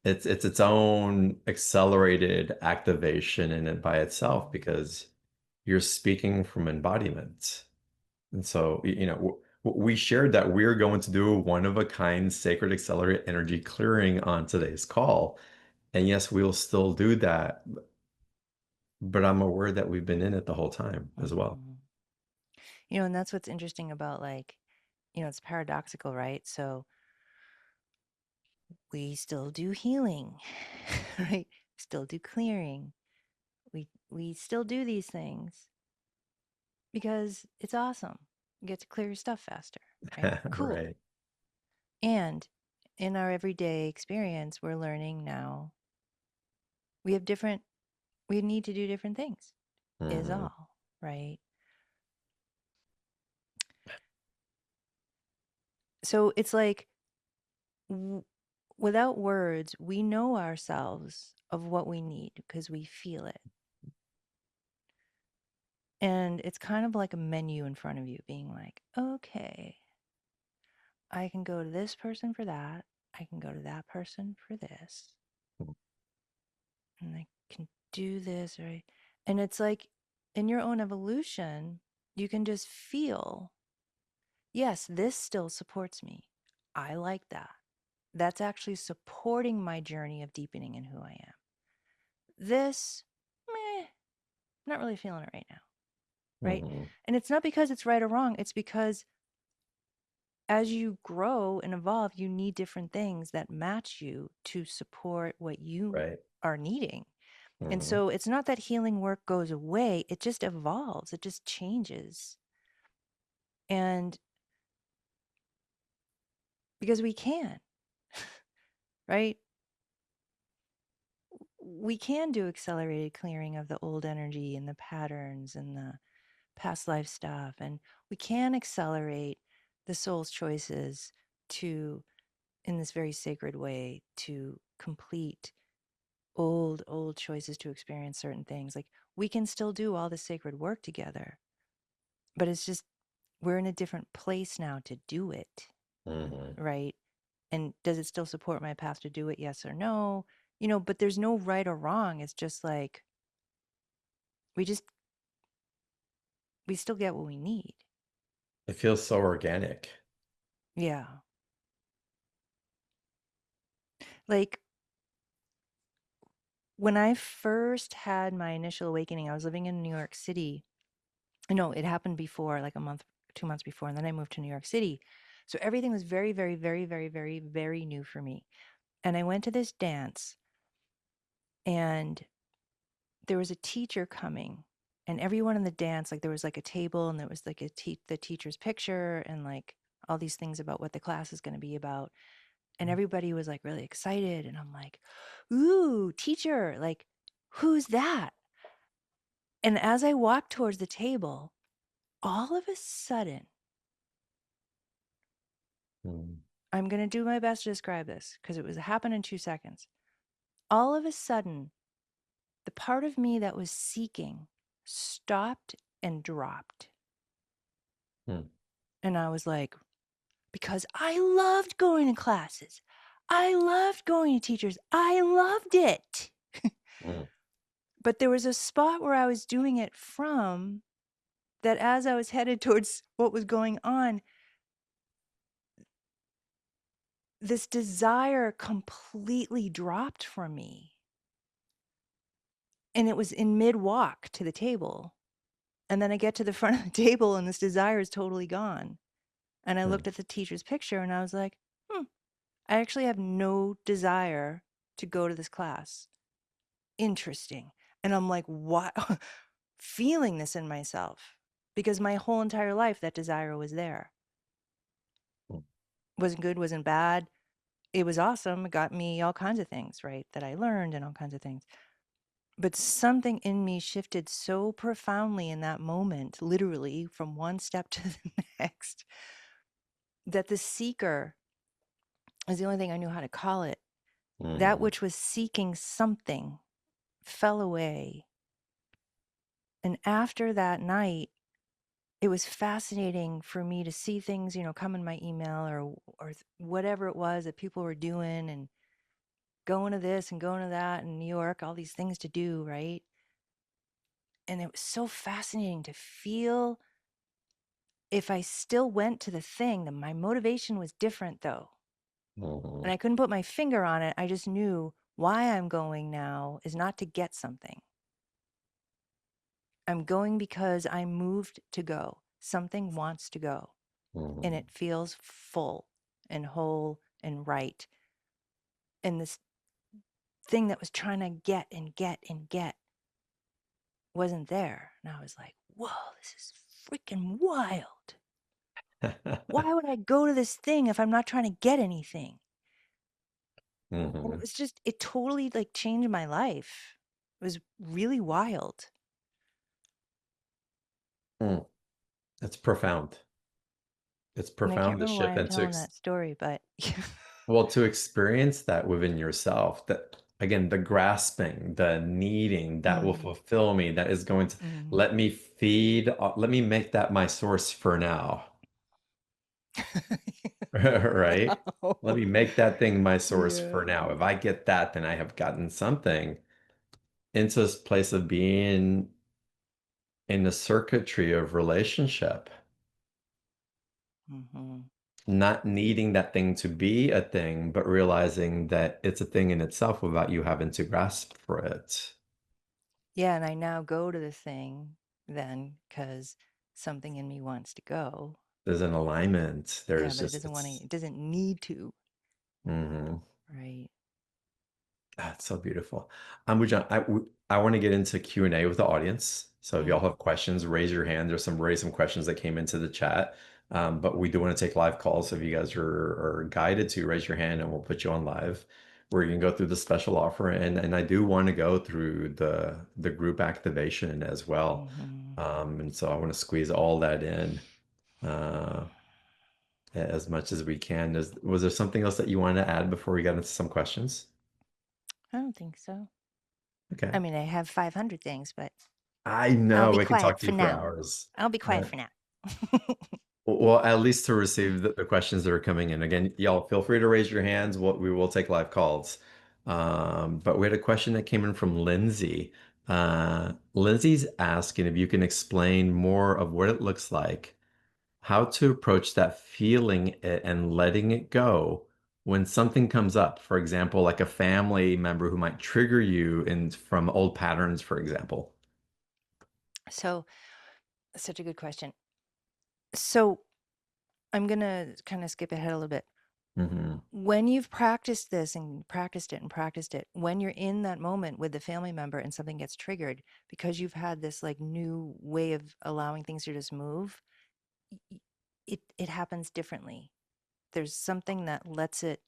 It's its own accelerated activation in it by itself because you're speaking from embodiment. And so, we shared that we're going to do a one of a kind sacred accelerate energy clearing on today's call. And yes, we'll still do that, but I'm aware that we've been in it the whole time as well. Hmm. And that's what's interesting about, like, it's paradoxical, right? So we still do healing, right? Still do clearing. We still do these things because it's awesome. You get to clear your stuff faster, right? Cool. Right. And in our everyday experience, we're learning now we have different, we need to do different things, is Hmm. all, right? So it's like, w- without words, we know ourselves of what we need because we feel it. And it's kind of like a menu in front of you being like, okay, I can go to this person for that. I can go to that person for this. And I can do this, right? And it's like in your own evolution, you can just feel, yes, this still supports me. I like that. That's actually supporting my journey of deepening in who I am. This, meh, not really feeling it right now, right? Hmm. And it's not because it's right or wrong. It's because as you grow and evolve, you need different things that match you to support what you Right. are needing. And Hmm. so it's not that healing work goes away, it just evolves, it just changes. And because we can, right? We can do accelerated clearing of the old energy and the patterns and the past life stuff. And we can accelerate the soul's choices to, in this very sacred way, to complete old choices to experience certain things. Like, we can still do all this sacred work together, but it's just we're in a different place now to do it, Hmm. right? And does it still support my path to do it? Yes or no? But there's no right or wrong. It's just like we just we still get what we need. It feels so organic. Yeah. Like, when I first had my initial awakening, I was living in New York City. No, it happened before, like a month, 2 months before, and then I moved to New York City. So everything was very, very, very, very, very, very new for me. And I went to this dance, and there was a teacher coming, and everyone in the dance, like, there was like a table, and there was like the teacher's picture, and like all these things about what the class is going to be about. And everybody was like really excited. And I'm like, ooh, teacher, like, who's that? And as I walked towards the table, all of a sudden, Mm. I'm going to do my best to describe this because it was happened in 2 seconds. All of a sudden, the part of me that was seeking stopped and dropped. Mm. And I was like, because I loved going to classes. I loved going to teachers. I loved it. Mm. But there was a spot where I was doing it from that as I was headed towards what was going on, this desire completely dropped from me. And it was in mid walk to the table. And then I get to the front of the table and this desire is totally gone. And I Mm. looked at the teacher's picture and I was like, I actually have no desire to go to this class. Interesting. And I'm like, what? Feeling this in myself because my whole entire life, that desire was there. Mm. Wasn't good, wasn't bad. It was awesome. It got me all kinds of things, right? That I learned and all kinds of things. But something in me shifted so profoundly in that moment, literally from one step to the next, that the seeker is the only thing I knew how to call it. That Mm. which was seeking something fell away. And after that night, it was fascinating for me to see things, come in my email or whatever it was that people were doing and going to this and going to that in New York, all these things to do, right? And it was so fascinating to feel if I still went to the thing, then my motivation was different though. And Mhm. I couldn't put my finger on it. I just knew why I'm going now is not to get something. I'm going because I'm moved to go. Something wants to go. And Mhm. it feels full and whole and right. And this thing that was trying to get and get and get wasn't there. And I was like, whoa, this is freaking wild. Why would I go to this thing if I'm not trying to get anything? And it Mhm. was just, it totally like changed my life. It was really wild. Mm. It's profound. It's And I can't profound to remember why shift I'm and to telling that story, but well, to experience that within yourself, that again, the grasping, the needing that will mm, fulfill me, that is going to mm. let me feed, let me make that my source for now, right? Let Wow. me make that thing my source for Yeah. now. If I get that, then I have gotten something into this place of being in the circuitry of relationship, Hmm. not needing that thing to be a thing, but realizing that it's a thing in itself without you having to grasp for it. Yeah, and I now go to the thing then because something in me wants to go. There's an alignment. Yeah, There's but it just doesn't want to, it's it doesn't need to, mhm. right? That's so beautiful. Ambujan, I want to get into Q&A with the audience. So if y'all Mm, have questions, raise your hand. There's some questions that came into the chat. But we do want to take live calls. So if you guys are guided to raise your hand and we'll put you on live where you can go through the special offer. And I do want to go through the group activation as well. hmm. And so I want to squeeze all that in uh, as much as we can. Was there something else that you wanted to add before we got into some questions? I don't think so. Okay. I mean, I have 500 things, but I I'll know be we can talk quiet to for you for now. hours. I'll be quiet Uh, for now. well, at least to receive the questions that are coming in. Again, y'all feel free to raise your hands. We will take live calls. But we had a question that came in from Lindsay. Lindsay's asking if you can explain more of what it looks like, how to approach that feeling it and letting it go when something comes up. For example, like a family member who might trigger you in from old patterns, for example. So, such a good question. So, I'm going to kind of skip ahead a little bit. Hmm. When you've practiced this and practiced it and practiced it, when you're in that moment with the family member and something gets triggered, because you've had this like new way of allowing things to just move, it happens differently. There's something that lets it,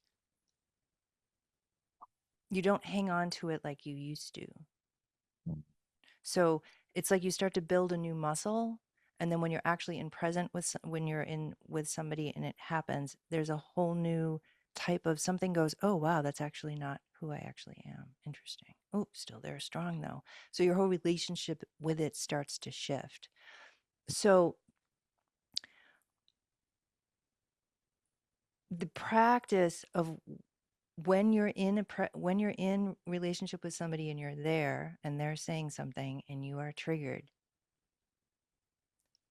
you don't hang on to it like you used to. So it's like you start to build a new muscle. And then when you're actually in present with, when you're in with somebody and it happens, there's a whole new type of something goes, oh, wow, that's actually not who I actually am. Interesting. Oh, still there, strong though. So your whole relationship with it starts to shift. So the practice of when you're in when you're in relationship with somebody and you're there and they're saying something and you are triggered,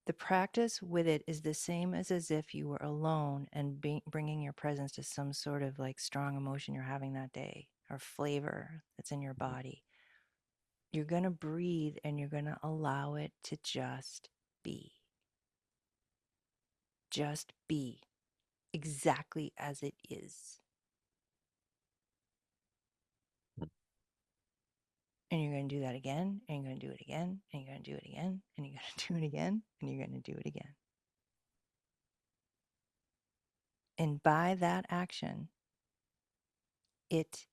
the practice with it is the same as if you were alone and bringing your presence to some sort of like strong emotion you're having that day or flavor that's in your body. You're going to breathe and you're going to allow it to just be. Just be exactly as it is. And you're going to do that again, and you're going to do it again, and you're going to do it again, and you're going to do it again, and you're going to do it again. And by that action, it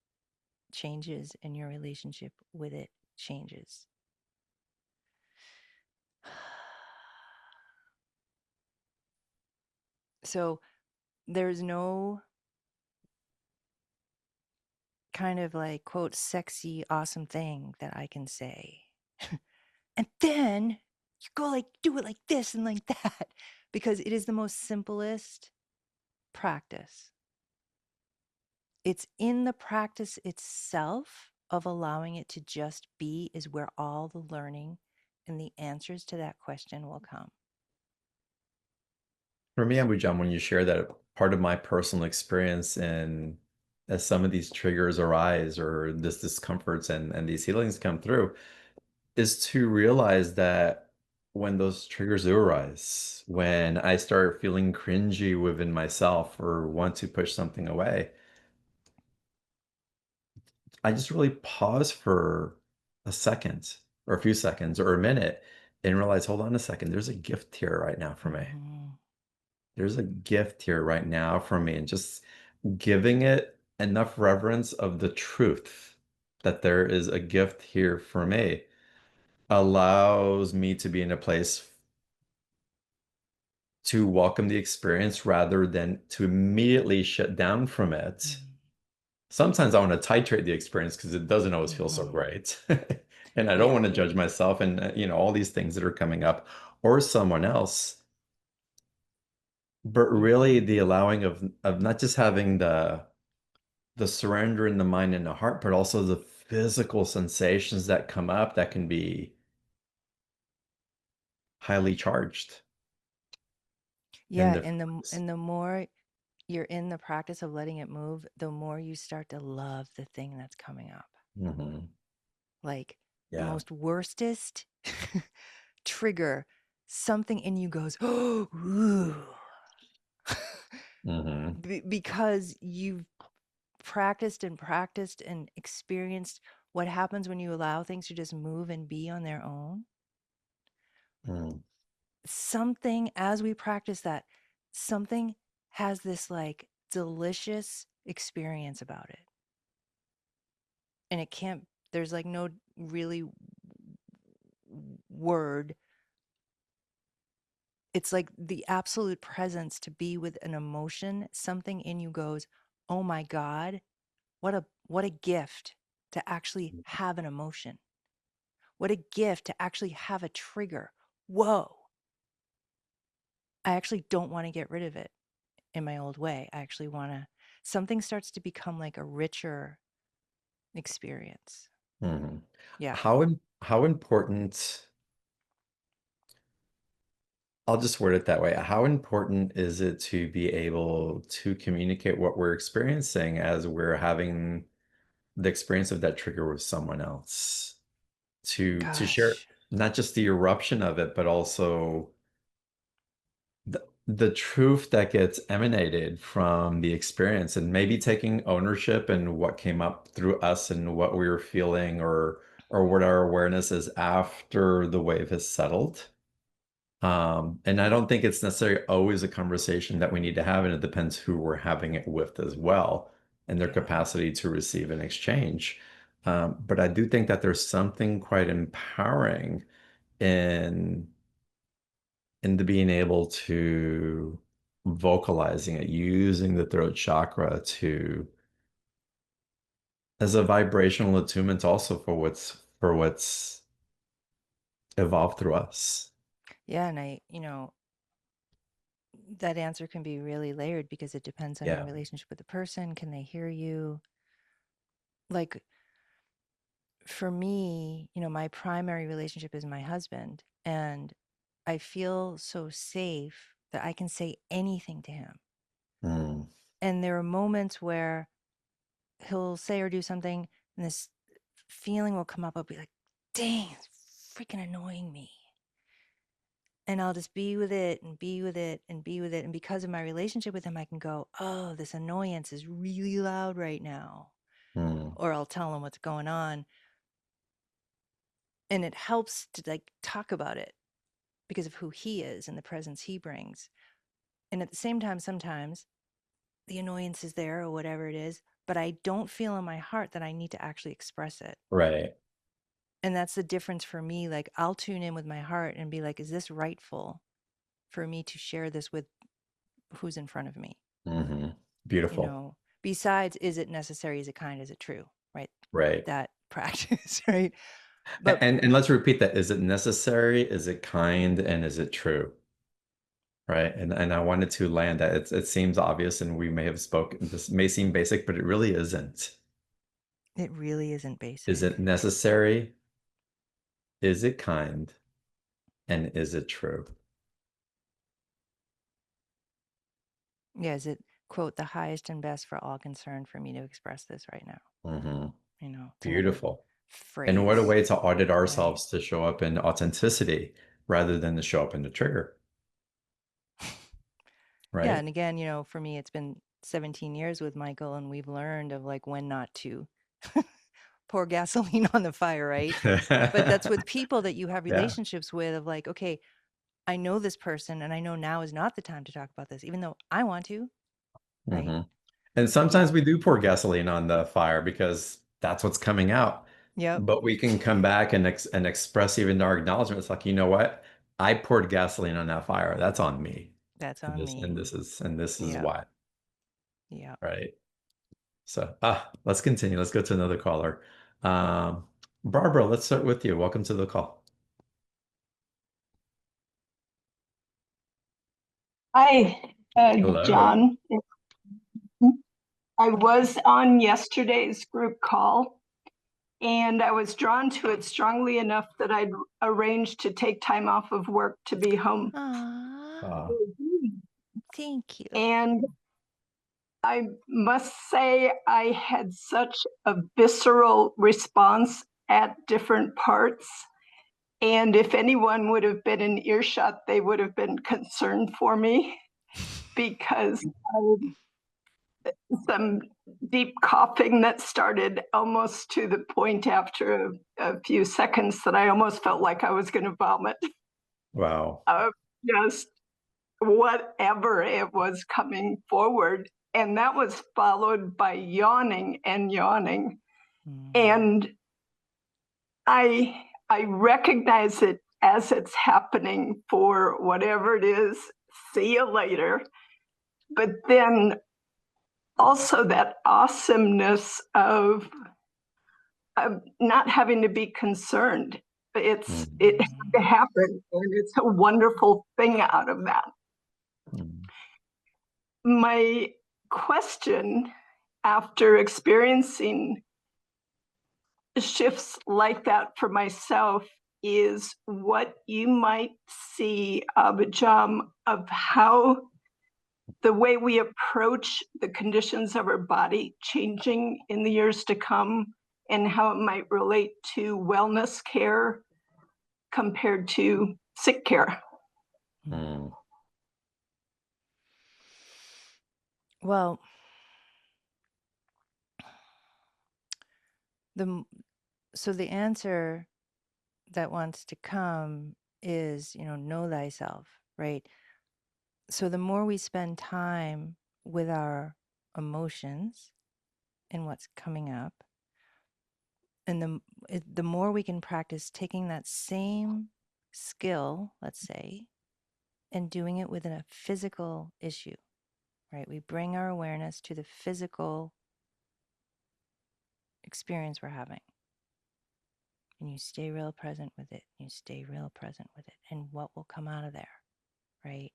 changes and your relationship with it changes. So there's no kind of like, quote, sexy, awesome thing that I can say. And then You go like, do it like this and like that, because it is the most simplest practice. It's in the practice itself of allowing it to just be is where all the learning and the answers to that question will come. For me, Ambujam, when you share that, part of my personal experience and as some of these triggers arise or this discomforts and these healings come through, is to realize that when those triggers do arise, when I start feeling cringy within myself or want to push something away, I just really pause for a second or a few seconds or a minute and realize, hold on a second, there's a gift here right now for me. Mm-hmm. There's a gift here right now for me. And just giving it enough reverence of the truth that there is a gift here for me allows me to be in a place to welcome the experience rather than to immediately shut down from it. Sometimes I want to titrate the experience because it doesn't always feel so Mm-hmm. great. And I don't Yeah. want to judge myself and all these things that are coming up or someone else, but really Mm-hmm. the allowing of not just having the surrender in the mind and the heart, but also the physical sensations that come up that can be highly charged in Yeah, different ways. and the more you're in the practice of letting it move, the more you start to love the thing that's coming up. Hmm. Like the Yeah. most worstest trigger, something in you goes, oh, ooh, Hmm. because you've practiced and practiced and experienced what happens when you allow things to just move and be on their own. Mm. Something, as we practice that, something has this like delicious experience about it. And it can't, there's like no really word. It's like the absolute presence to be with an emotion. Something in you goes, oh my God, what a gift to actually have an emotion. What a gift to actually have a trigger. Whoa. I actually don't want to get rid of it in my old way. I actually want to, something starts to become like a richer experience. Hmm. Yeah. How important, I'll just word it that way. How important is it to be able to communicate what we're experiencing as we're having the experience of that trigger with someone else? To share Gosh. not just the eruption of it, but also the truth that gets emanated from the experience and maybe taking ownership and what came up through us and what we were feeling or what our awareness is after the wave has settled. And I don't think it's necessarily always a conversation that we need to have, and it depends who we're having it with as well and their Yeah. capacity to receive and exchange. But I do think that there's something quite empowering in the being able to vocalizing it, using the throat chakra to as a vibrational attunement also for what's evolved through us. Yeah. And that answer can be really layered because it depends on your Yeah. relationship with the person. Can they hear you? Like for me, my primary relationship is my husband. And I feel so safe that I can say anything to him. Mm, And there are moments where he'll say or do something, and this feeling will come up. I'll be like, dang, it's freaking annoying me. And I'll just be with it and be with it and be with it. And because of my relationship with him, I can go, oh, this annoyance is really loud right now. mm, Or I'll tell him what's going on. And it helps to like talk about it because of who he is and the presence he brings. And at the same time, sometimes the annoyance is there or whatever it is, but I don't feel in my heart that I need to actually express it. right. And that's the difference for me. Like, I'll tune in with my heart and be like, is this rightful for me to share this with who's in front of me? Hmm. Beautiful. Besides, is it necessary? Is it kind? Is it true? Right? Right. That practice, right? But And let's repeat that. Is it necessary? Is it kind? And is it true? Right. And I wanted to land that it seems obvious and we may have spoken, this may seem basic, but it really isn't. it really isn't Is basic. it necessary? Is it kind? And is it true? Yeah, is it, quote, the highest and best for all concerned for me to express this right now? Hmm. It's another Beautiful. And what a phrase, way to audit right? ourselves to show up in authenticity rather than to show up in the trigger, Yeah, right? and again, for me, it's been 17 years with Michael, and we've learned of like when not to pour gasoline on the fire, right? But that's with people that you have Yeah. relationships with of like, okay, I know this person and I know now is not the time to talk about this, even though I want to, right? Hmm. And sometimes we do pour gasoline on the fire because that's what's coming out. Yep. But we can come back and express even our acknowledgement. It's like, you know what? I poured gasoline on that fire. That's on me. That's And on this me. and this is Yep. why, Yep. right? So let's continue. Let's go to another caller. Um, Barbara, let's start with you. Welcome to the call. Hi, Hello. John. I was on yesterday's group call and I was drawn to it strongly enough that I'd arranged to take time off of work to be home. Ah, Uh, thank you. And I must say, I had such a visceral response at different parts. And if anyone would have been in earshot, they would have been concerned for me because I some deep coughing that started almost to the point after a few seconds that I almost felt like I was going to vomit. wow. Just whatever it was coming forward. And that was followed by yawning and yawning. Mm. And I recognize it as it's happening for whatever it is. See you later. But then also that awesomeness of not having to be concerned. It had Mhm. to happen, and it's a wonderful thing out of that. Mhm. My question after experiencing shifts like that for myself is what you might see, Abhijam, of how the way we approach the conditions of our body changing in the years to come and how it might relate to wellness care compared to sick care. Mm. Mm. Well, the so the answer that wants to come is, know thyself, right? So the more we spend time with our emotions and what's coming up, and the more we can practice taking that same skill, let's say, and doing it within a physical issue, right? We bring our awareness to the physical experience we're having. And you stay real present with it. You stay real present with it. And what will come out of there, right?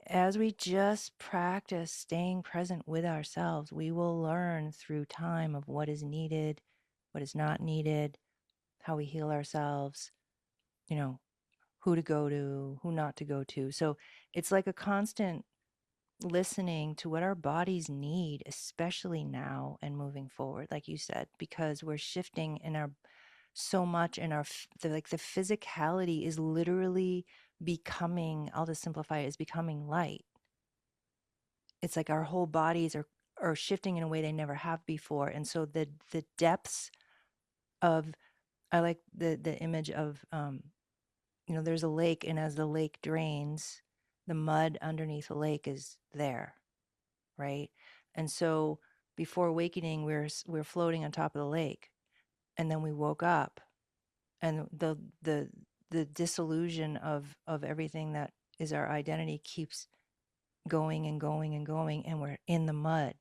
As we just practice staying present with ourselves, we will learn through time of what is needed, what is not needed, how we heal ourselves, you know, who to go to, who not to go to. So it's like a constant listening to what our bodies need, especially now and moving forward, like you said, because we're shifting in our so much in our the physicality is literally becoming, I'll just simplify it, is becoming light. It's like our whole bodies are shifting in a way they never have before. And so the depths of, I like the image of there's a lake, and as the lake drains, the mud underneath the lake is there, right? And so before awakening, we're floating on top of the lake, and then we woke up, and the disillusion of everything that is our identity keeps going and going and going, and we're in the mud.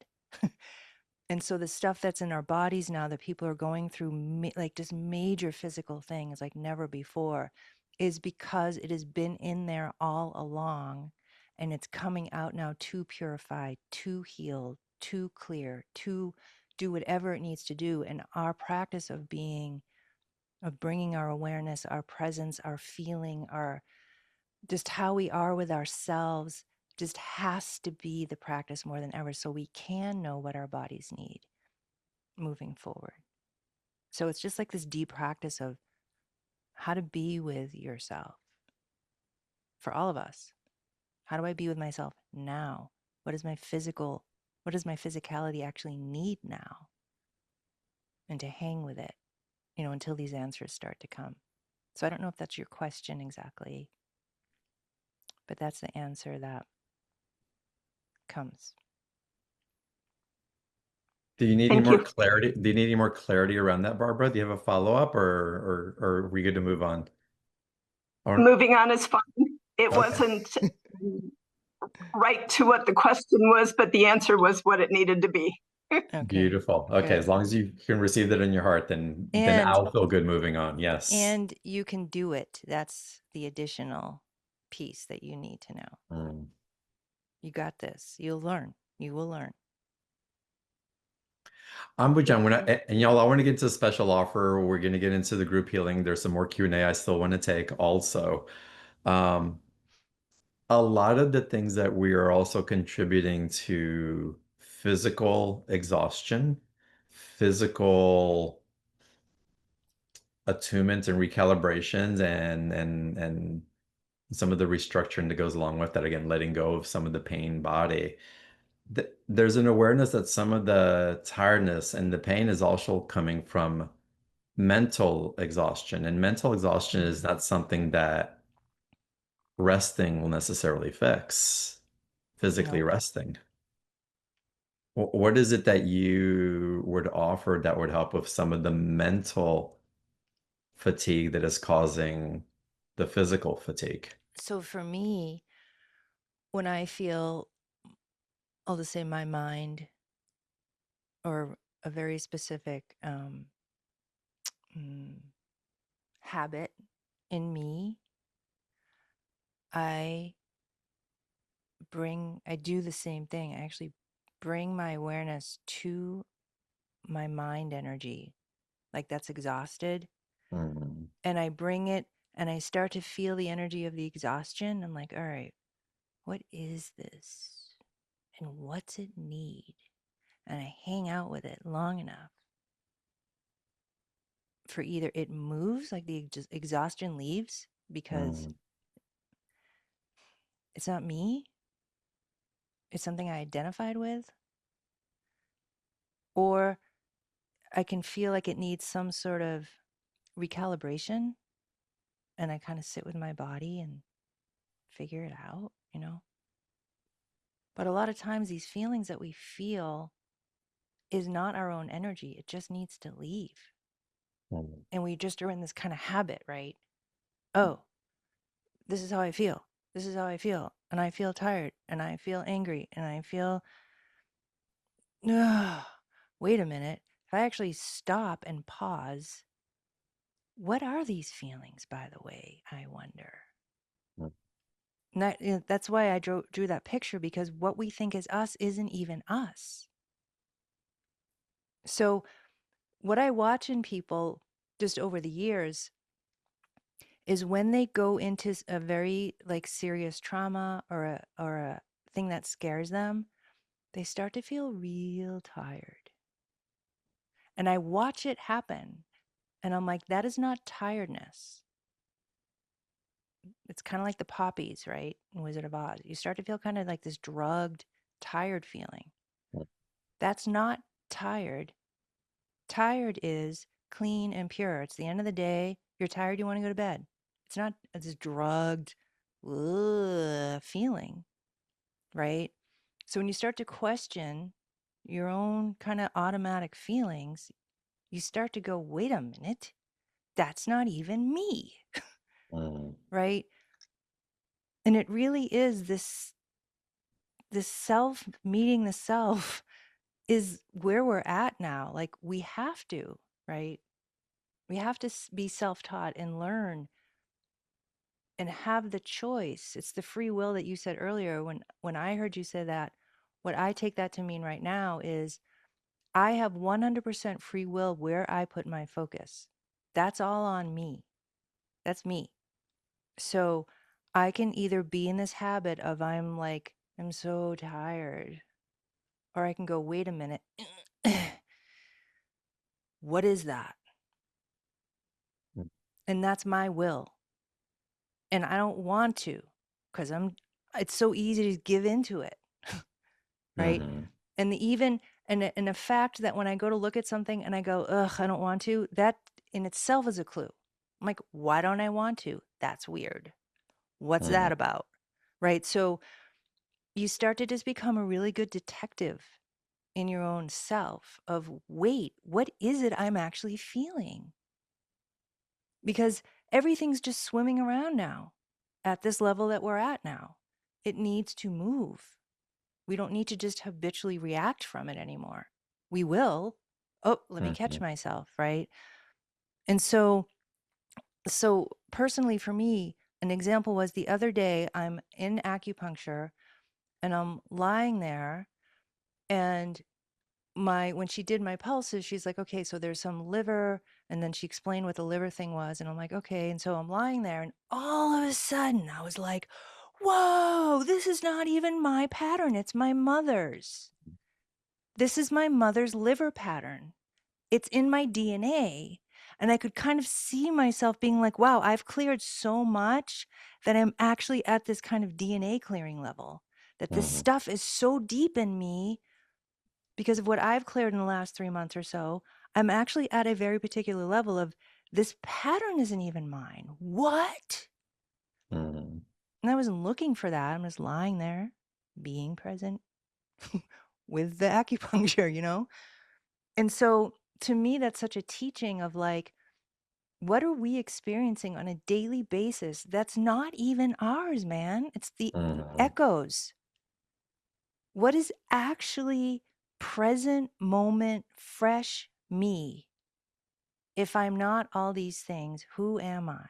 And so the stuff that's in our bodies now that people are going through, like just major physical things like never before, is because it has been in there all along, and it's coming out now to purify, to heal, to clear, to do whatever it needs to do. And our practice of being, of bringing our awareness, our presence, our feeling, our just how we are with ourselves just has to be the practice more than ever, so we can know what our bodies need moving forward. So it's just like this deep practice of how to be with yourself for all of us. How do I be with myself now? What is my physical, what does my physicality actually need now? And to hang with it, until these answers start to come. So I don't know if that's your question exactly, but that's the answer that comes. Do you need any Thank more you. clarity? Do you need any more clarity around that, Barbara? Do you have a follow-up or are we good to move on? Or Moving on is fine. It okay. wasn't right to what the question was, but the answer was what it needed to be. Okay, Beautiful. Okay, good. as long as you can receive that in your heart, then And I'll feel good moving on. Yes. and you can do it. That's the additional piece that you need to know. Mm. You got this. You'll learn. You will learn. Ambujam, and y'all, I want to get to a special offer. We're going to get into the group healing. There's some more Q&A I still want to take also. Um, a lot of the things that we are also contributing to physical exhaustion, physical attunements and recalibrations and some of the restructuring that goes along with that, again, letting go of some of the pain body. There's an awareness that some of the tiredness and the pain is also coming from mental exhaustion. And mental exhaustion is not something that resting will necessarily fix, physically Nope. resting. What is it that you would offer that would help with some of the mental fatigue that is causing the physical fatigue? So for me, when I feel, I'll just say my mind or a very specific mm, habit in me, I I do the same thing. I actually bring my awareness to my mind energy, like that's exhausted. Mm, And I bring it and I start to feel the energy of the exhaustion. I'm like, all right, what is this? And what's it need? And I hang out with it long enough for either it moves, like the exhaustion leaves because mm, it's not me, it's something I identified with, or I can feel like it needs some sort of recalibration. And I kind of sit with my body and figure it out. But a lot of times, these feelings that we feel is not our own energy, it just needs to leave. mm, And we just are in this kind of habit, right? Oh, this is how I feel. This is how I feel. And I feel tired and I feel angry and I feel, ugh, wait a minute. If I actually stop and pause, what are these feelings, by the way? I wonder. mm, And that's why I drew that picture, because what we think is us isn't even us. So, what I watch in people just over the years is when they go into a very like serious trauma or a thing that scares them, they start to feel real tired. And I watch it happen and I'm like, that is not tiredness. It's kind of like the poppies, right? In Wizard of Oz. You start to feel kind of like this drugged, tired feeling. mm, That's not tired. Tired is clean and pure. It's the end of the day. You're tired, you want to go to bed. It's not this drugged feeling, right? So when you start to question your own kind of automatic feelings, you start to go, wait a minute, that's not even me, mm, right? And it really is this self meeting the self is where we're at now. Like we have to, right? We have to be self-taught and learn and have the choice. It's the free will that you said earlier. When I heard you say that, what I take that to mean right now is I have 100% free will where I put my focus. That's all on me. That's me. So I can either be in this habit of I'm so tired, or I can go, wait a minute. What is that? And that's my will. And I don't want to because it's so easy to give into it. Right. Mm-hmm. And the fact that when I go to look at something and I go, ugh, I don't want to, that in itself is a clue. I'm like, why don't I want to? That's weird. What's Mm-hmm. that about? Right. So you start to just become a really good detective in your own self of, wait, what is it I'm actually feeling? Because everything's just swimming around now at this level that we're at now. It needs to move. We don't need to just habitually react from it anymore. We will. Oh, let me catch Mm-hmm. myself, right? And so personally for me, an example was the other day I'm in acupuncture and I'm lying there, and my when she did my pulses, she's like, okay, so there's some liver, and then she explained what the liver thing was, and I'm like, okay. And so I'm lying there, and all of a sudden I was like, whoa, this is not even my pattern, it's my mother's. This is my mother's liver pattern. It's in my DNA. And I could kind of see myself being like, wow, I've cleared so much that I'm actually at this kind of DNA clearing level, that this Mm-hmm. stuff is so deep in me because of what I've cleared in the last 3 months or so. I'm actually at a very particular level of, this pattern isn't even mine. What? Mm-hmm. And I wasn't looking for that. I'm just lying there, being present with the acupuncture, you know? And so to me, that's such a teaching of like, what are we experiencing on a daily basis that's not even ours, man? It's the Mm-hmm. echoes. What is actually present moment, fresh me? If I'm not all these things, who am I?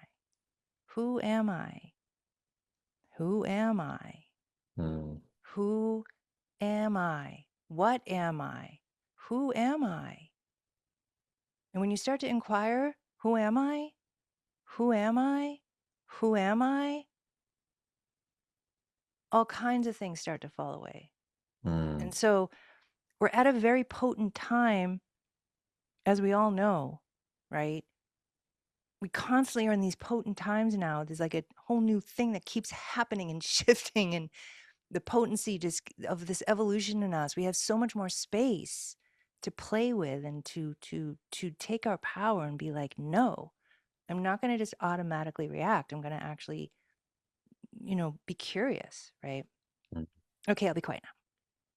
Who am I? Who am I? Mm-hmm. Who am I? What am I? Who am I? And when you start to inquire, who am I? Who am I? Who am I? All kinds of things start to fall away. Mm-hmm. And so we're at a very potent time, as we all know, right? We constantly are in these potent times now. There's like a whole new thing that keeps happening and shifting, and the potency just of this evolution in us. We have so much more space to play with and to take our power and be like, no, I'm not going to just automatically react. I'm going to actually, be curious, right? Okay, I'll be quiet now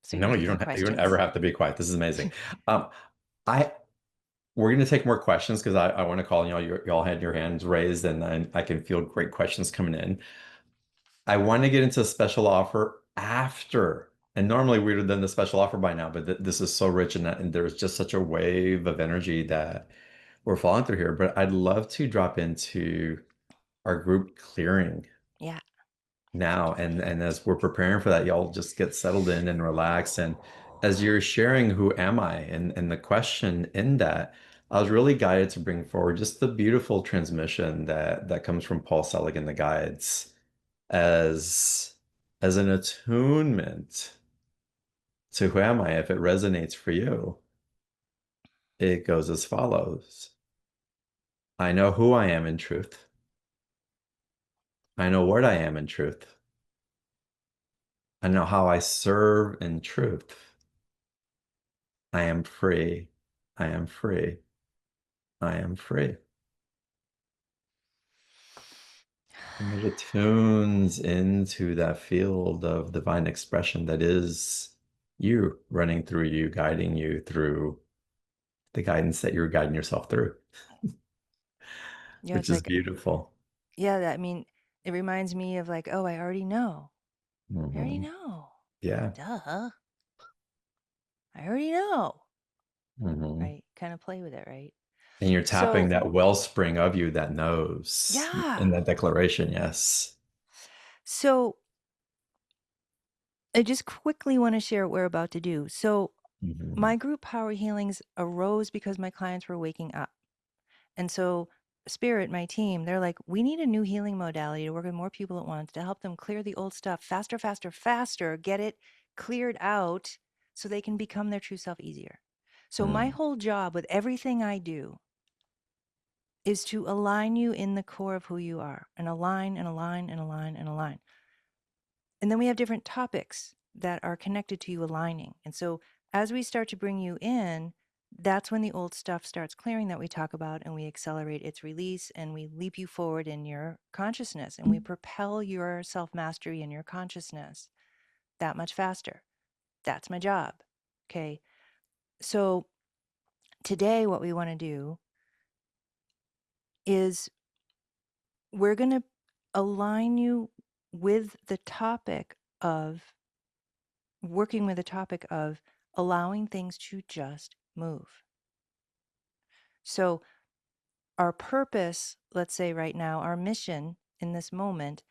so we can No, take some you don't ever questions. have to be quiet. This is amazing. Um, I We're gonna take more questions because I want to call y'all. Y'all had your hands raised, and I can feel great questions coming in. I want to get into a special offer after, and normally we would have done the special offer by now, but th this is so rich and there's just such a wave of energy that we're falling through here. But I'd love to drop into our group clearing Yeah. now. And as we're preparing for that, y'all just get settled in and relax. And as you're sharing, who am I? And the question in that, I was really guided to bring forward just the beautiful transmission that comes from Paul Selig in the guides as as an attunement to who am I. If it resonates for you, it goes as follows. I know who I am in truth. I know what I am in truth. I know how I serve in truth. I am free. I am free. I am free. And it attunes into that field of divine expression that is you running through you, guiding you through the guidance that you're guiding yourself through, Yeah, which it's is like, beautiful. I mean, it reminds me of like, oh, I already know. I already Hmm. know. Yeah. Duh. I already know, Hmm. right? Kind of play with it, right? And you're tapping So, that wellspring of you that knows yeah. in that declaration. Yes. So, I just quickly want to share what we're about to do. So, Hmm. my group power healings arose because my clients were waking up. And so, Spirit, my team, they're like, we need a new healing modality to work with more people at once to help them clear the old stuff faster, faster, faster, get it cleared out so they can become their true self easier. So, my Mm. whole job with everything I do is to align you in the core of who you are and align and align and align and align. And then we have different topics that are connected to you aligning. And so as we start to bring you in, that's when the old stuff starts clearing that we talk about, and we accelerate its release, and we leap you forward in your consciousness, and we propel your self mastery in your consciousness that much faster. That's my job. Okay. So today, what we want to do is we're going to align you with the topic of working with the topic of allowing things to just move. So, our purpose, let's say right now, our mission in this moment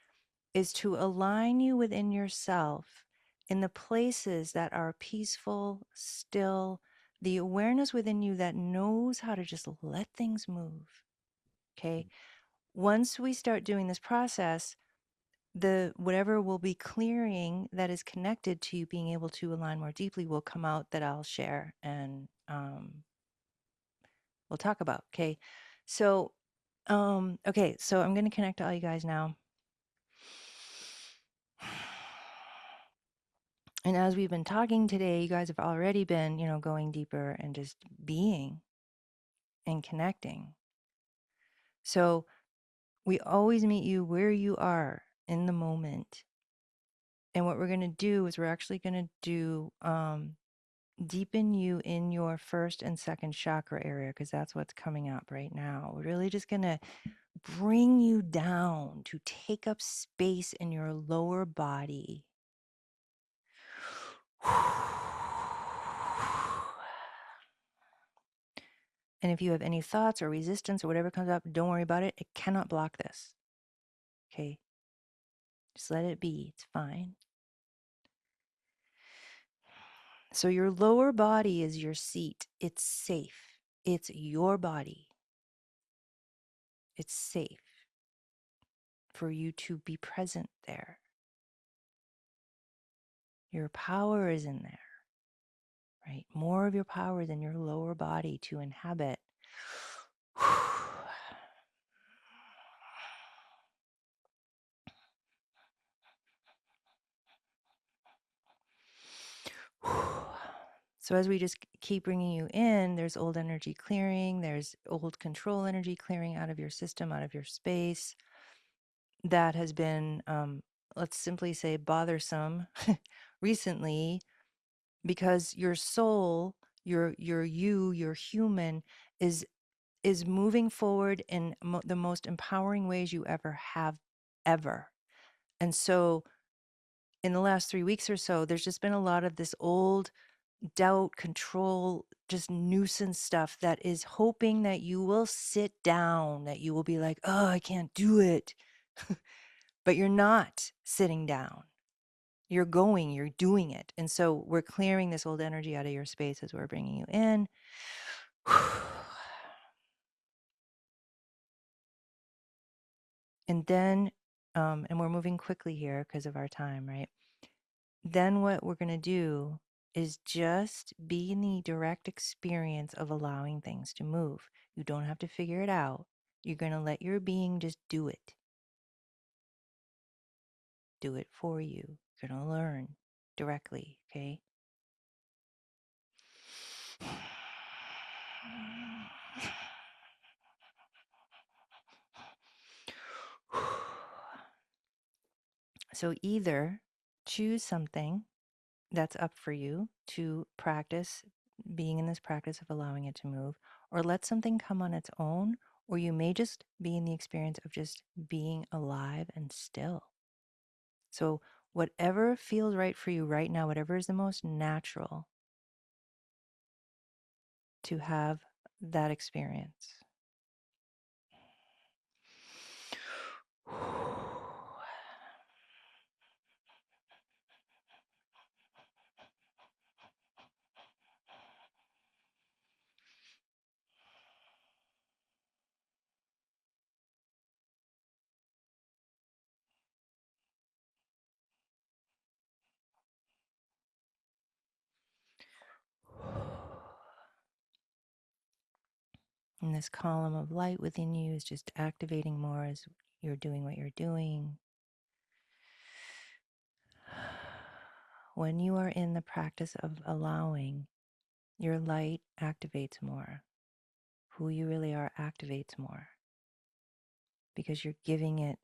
is to align you within yourself in the places that are peaceful, still, the awareness within you that knows how to just let things move. Okay. Once we start doing this process, the whatever will be clearing that is connected to you being able to align more deeply will come out that I'll share and we'll talk about. Okay. So okay, so I'm gonna connect to all you guys now. And as we've been talking today, you guys have already been, going deeper and just being and connecting. So we always meet you where you are in the moment. And what we're going to do is we're actually going to do deepen you in your first and second chakra area, because that's what's coming up right now. We're really just going to bring you down to take up space in your lower body. And if you have any thoughts or resistance or whatever comes up, don't worry about it. It cannot block this. Okay. Just let it be. It's fine. So your lower body is your seat. It's safe. It's your body. It's safe for you to be present there. Your power is in there, right? More of your power is in your lower body to inhabit. So as we just keep bringing you in, there's old energy clearing, there's old control energy clearing out of your system, out of your space that has been, let's simply say, bothersome recently, because your soul, your human is moving forward in the most empowering ways you ever have, ever. And so in the last 3 weeks or so, there's just been a lot of this old doubt, control, just nuisance stuff that is hoping that you will sit down, that you will be like, oh, I can't do it. But you're not sitting down. You're going, you're doing it. And so we're clearing this old energy out of your space as we're bringing you in. And then, and we're moving quickly here because of our time, right? Then what we're going to do is just be in the direct experience of allowing things to move. You don't have to figure it out. You're going to let your being just do it. Do it for you. You're going to learn directly, okay? So either choose something that's up for you to practice being in this practice of allowing it to move, or let something come on its own, or you may just be in the experience of just being alive and still. So, whatever feels right for you right now, whatever is the most natural, to have that experience. And this column of light within you is just activating more as you're doing what you're doing. When you are in the practice of allowing, your light activates more. Who you really are activates more because you're giving it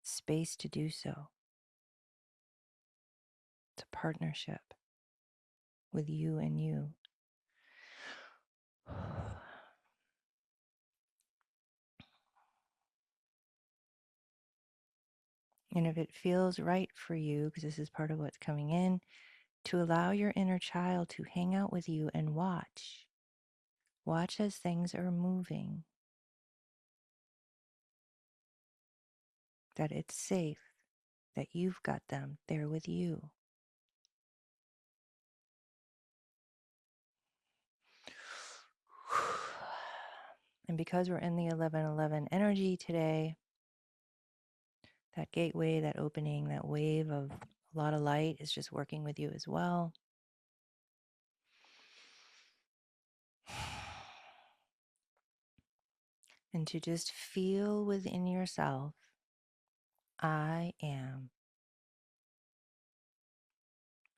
space to do so. It's a partnership with you and you. And if it feels right for you, because this is part of what's coming in, to allow your inner child to hang out with you and watch. Watch as things are moving. That it's safe, that you've got them there with you. And because we're in the 1111 energy today, that gateway, that opening, that wave of a lot of light is just working with you as well. And to just feel within yourself, I am,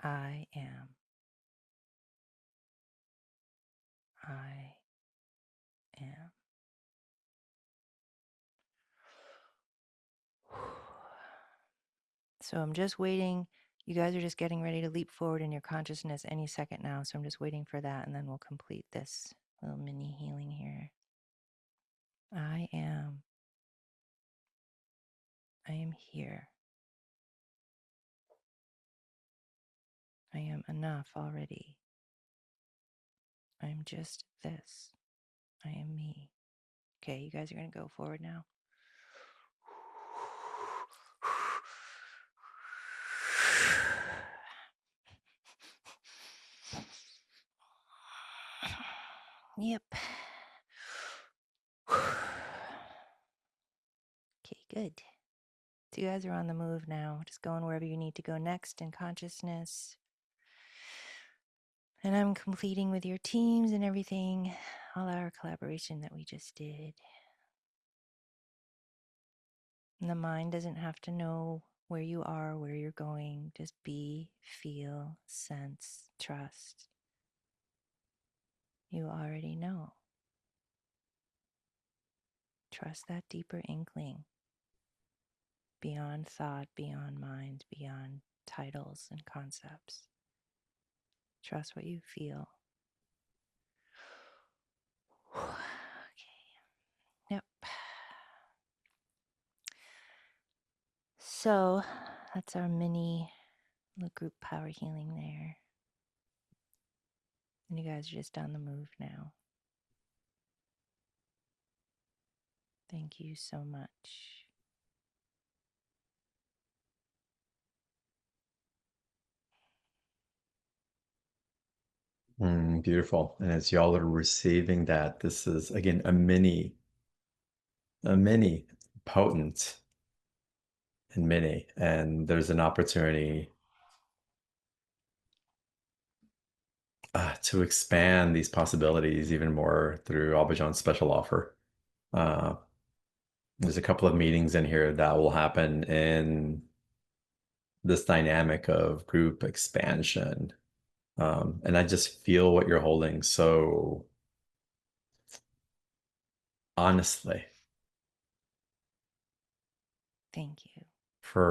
I am, I am. So I'm just waiting. You guys are just getting ready to leap forward in your consciousness any second now. So I'm just waiting for that, and then we'll complete this little mini healing here. I am. I am here. I am enough already. I am just this. I am me. Okay, you guys are going to go forward now. Yep. Okay, good. So you guys are on the move now, just going wherever you need to go next in consciousness. And I'm completing with your teams and everything, all our collaboration that we just did. And the mind doesn't have to know where you are, where you're going. Just be, feel, sense, trust. You already know. Trust that deeper inkling. Beyond thought, beyond mind, beyond titles and concepts. Trust what you feel. Okay. Yep. So that's our mini group power healing there. And you guys are just on the move now. Thank you so much. Beautiful. And as y'all are receiving that, this is again a mini potent and mini, and there's an opportunity to expand these possibilities even more through Ambujam's special offer. Uh, there's a couple of meetings in here that will happen in this dynamic of group expansion. And I just feel what you're holding so honestly Thank you.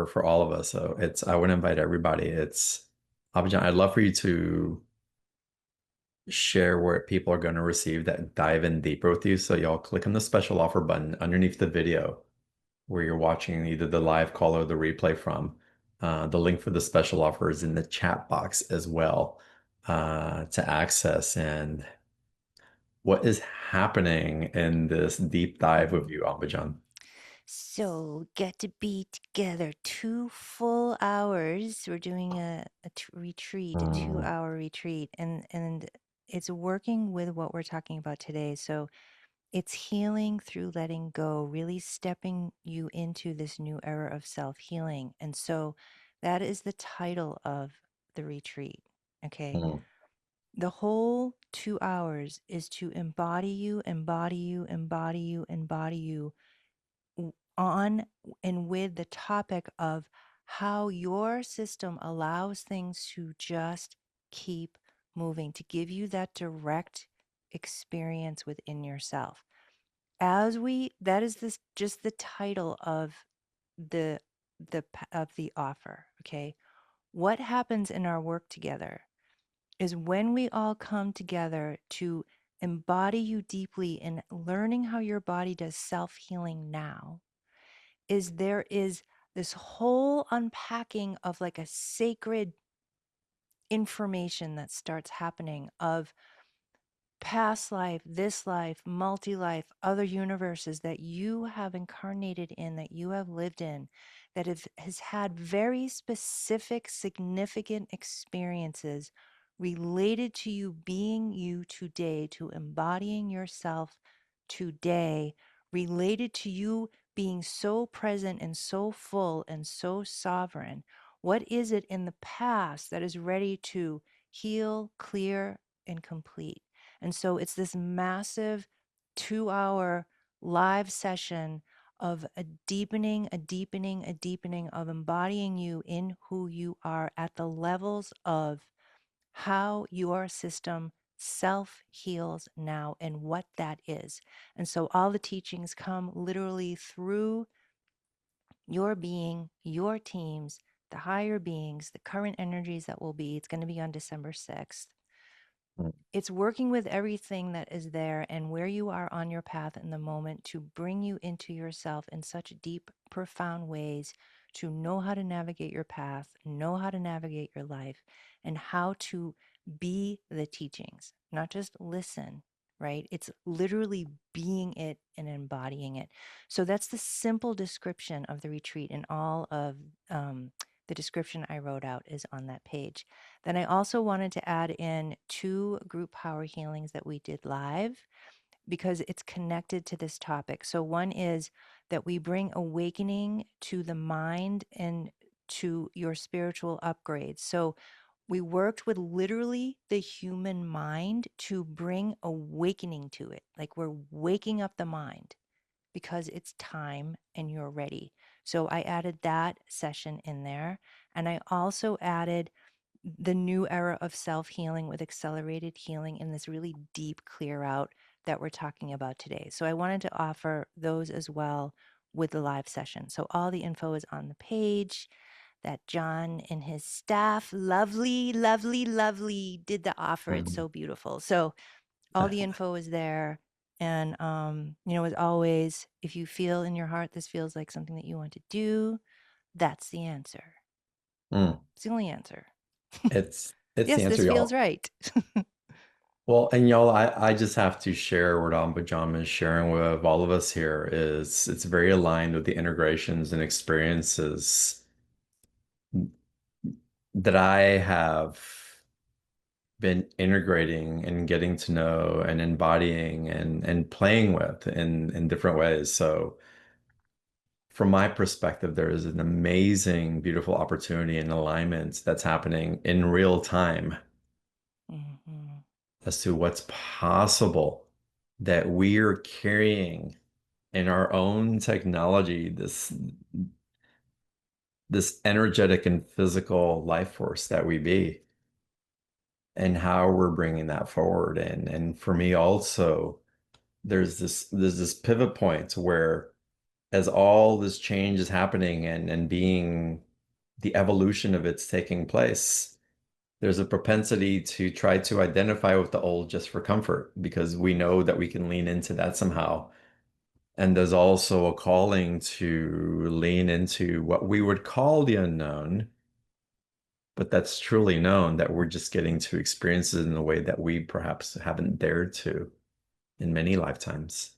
for all of us. So I want to invite everybody. Abhijan, I'd love for you to share where people are going to receive that dive in deeper with you. So y'all click on the special offer button underneath the video where you're watching either the live call or the replay from. The link for the special offer is in the chat box as well to access. And what is happening in this deep dive with you, Ambujam? So get to be together 2 full hours. We're doing a retreat, a two Mm, hour retreat, and it's working with what we're talking about today. So it's healing through letting go, really stepping you into this new era of self healing. And so that is the title of the retreat. Okay. mm, The whole 2 hours is to embody you, embody you, embody you, embody you on and with the topic of how your system allows things to just keep moving, to give you that direct experience within yourself. That is this just the title of the of the offer. Okay, what happens in our work together is when we all come together to embody you deeply in learning how your body does self healing now, is there is this whole unpacking of like a sacred information that starts happening of past life, this life, multi life, other universes that you have incarnated in, that you have lived in, that has had very specific, significant experiences related to you being you today, to embodying yourself today, related to you being so present and so full and so sovereign. What is it in the past that is ready to heal, clear, and complete? And so it's this massive 2 hour live session of a deepening, a deepening, a deepening of embodying you in who you are at the levels of how your system self heals now and what that is. And so all the teachings come literally through your being, your teams, the higher beings, the current energies that will be. It's going to be on December 6th. mm, It's working with everything that is there and where you are on your path in the moment to bring you into yourself in such deep, profound ways to know how to navigate your path, know how to navigate your life, and how to be the teachings, not just listen, right? It's literally being it and embodying it. So that's the simple description of the retreat, and all of the description I wrote out is on that page. Then I also wanted to add in 2 group power healings that we did live because it's connected to this topic. So one is that we bring awakening to the mind and to your spiritual upgrades. So we worked with literally the human mind to bring awakening to it. Like we're waking up the mind because it's time and you're ready. So I added that session in there. And I also added the new era of self healing with accelerated healing in this really deep clear out that we're talking about today. So I wanted to offer those as well with the live session. So all the info is on the page that John and his staff, lovely, lovely, lovely, did the offer. It's mm. so beautiful. So all the info is there. And, as always, if you feel in your heart this feels like something that you want to do, that's the answer. Mm. It's the only answer. It's the Yes, answer, this feels y'all. right. Well, and y'all, I just have to share what Ambujam is sharing with all of us here is it's very aligned with the integrations and experiences that I have been integrating and getting to know and embodying and playing with in different ways. So from my perspective, there is an amazing, beautiful opportunity and alignment that's happening in real time Mhm. as to what's possible that we're carrying in our own technology, this energetic and physical life force that we be, and how we're bringing that forward. And for me also, there's this pivot point where as all this change is happening and being the evolution of it's taking place, there's a propensity to try to identify with the old just for comfort because we know that we can lean into that somehow. And there's also a calling to lean into what we would call the unknown, but that's truly known that we're just getting to experience it in a way that we perhaps haven't dared to. in many lifetimes.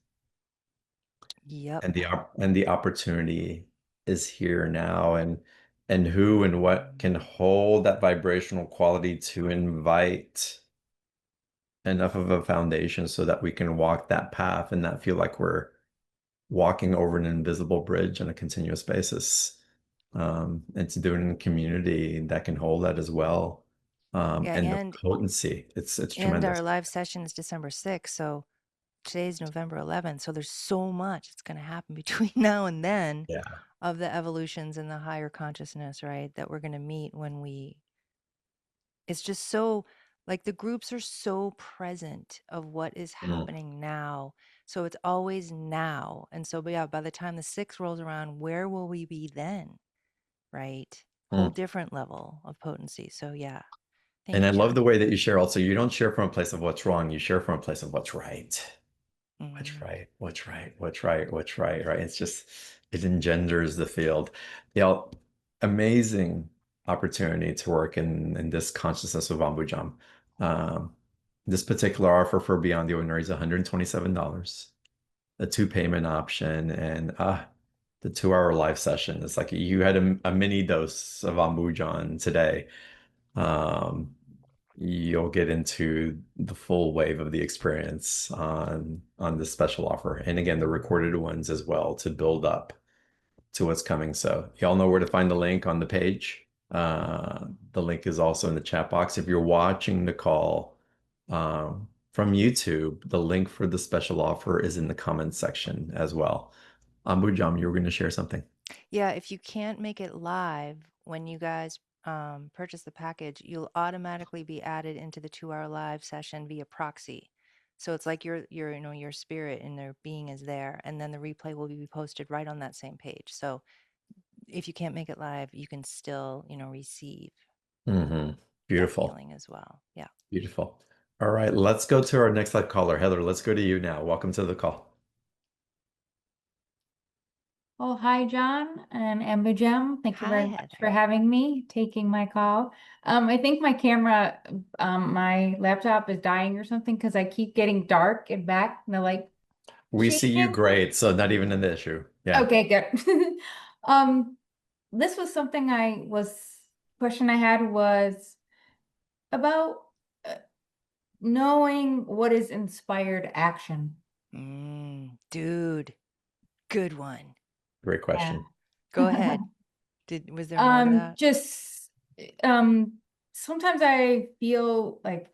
Yep. And the opportunity is here now, and who and what can hold that vibrational quality to invite enough of a foundation so that we can walk that path and not feel like we're walking over an invisible bridge on a continuous basis. And to do it in a community that can hold that as well. Yeah, And the potency, it's and our tremendous. live session is December 6th, so today's November 11th, so there's so much that's going to happen between now and then Yeah. of the evolutions in the higher consciousness, right? That we're going to meet when we it's just so like the groups are so present of what is Mm, happening now. So it's always now. And so, but yeah, by the time the 6th rolls around, where will we be then? Right? Whole mm. different level of potency. So yeah. And Thank I you, love John. the way that you share also. You don't share from a place of what's wrong, you share from a place of what's right. What's Hmm. right, what's right, what's right, what's right, right? It's just, it engenders the field. You know, amazing opportunity to work in this consciousness of Ambujam. Um, this particular offer for Beyond the Ordinary is $127, a two payment option, and the 2 hour live session. It's like you had a mini dose of Ambujam today. Um, you'll get into the full wave of the experience on this special offer. And again, the recorded ones as well to build up to what's coming. So y'all know where to find the link on the page. The link is also in the chat box. If you're watching the call from YouTube, the link for the special offer is in the comments section as well. Ambujam, you were going to share something. Yeah, if you can't make it live when you guys purchase the package, you'll automatically be added into the 2 hour live session via proxy. So it's like your your spirit and their being is there, and then the replay will be posted right on that same page. So if you can't make it live, you can still receive Hmm. that Beautiful. healing as well. Yeah. Beautiful. All right, let's go to our next live caller. Heather, let's go to you now. Welcome to the call. Oh, hi, John and Ambujam. Thank you Hi, very much for Heather. having me, taking my call. I think my camera, my laptop is dying or something because I keep getting dark and back and the light We see you changing. great, so not even an issue. Yeah. Okay, good. Um, this was something question I had was about uh, knowing what is inspired action. Dude, good one. Great Yeah. question. Go ahead. Was there more to that? Just um sometimes I feel like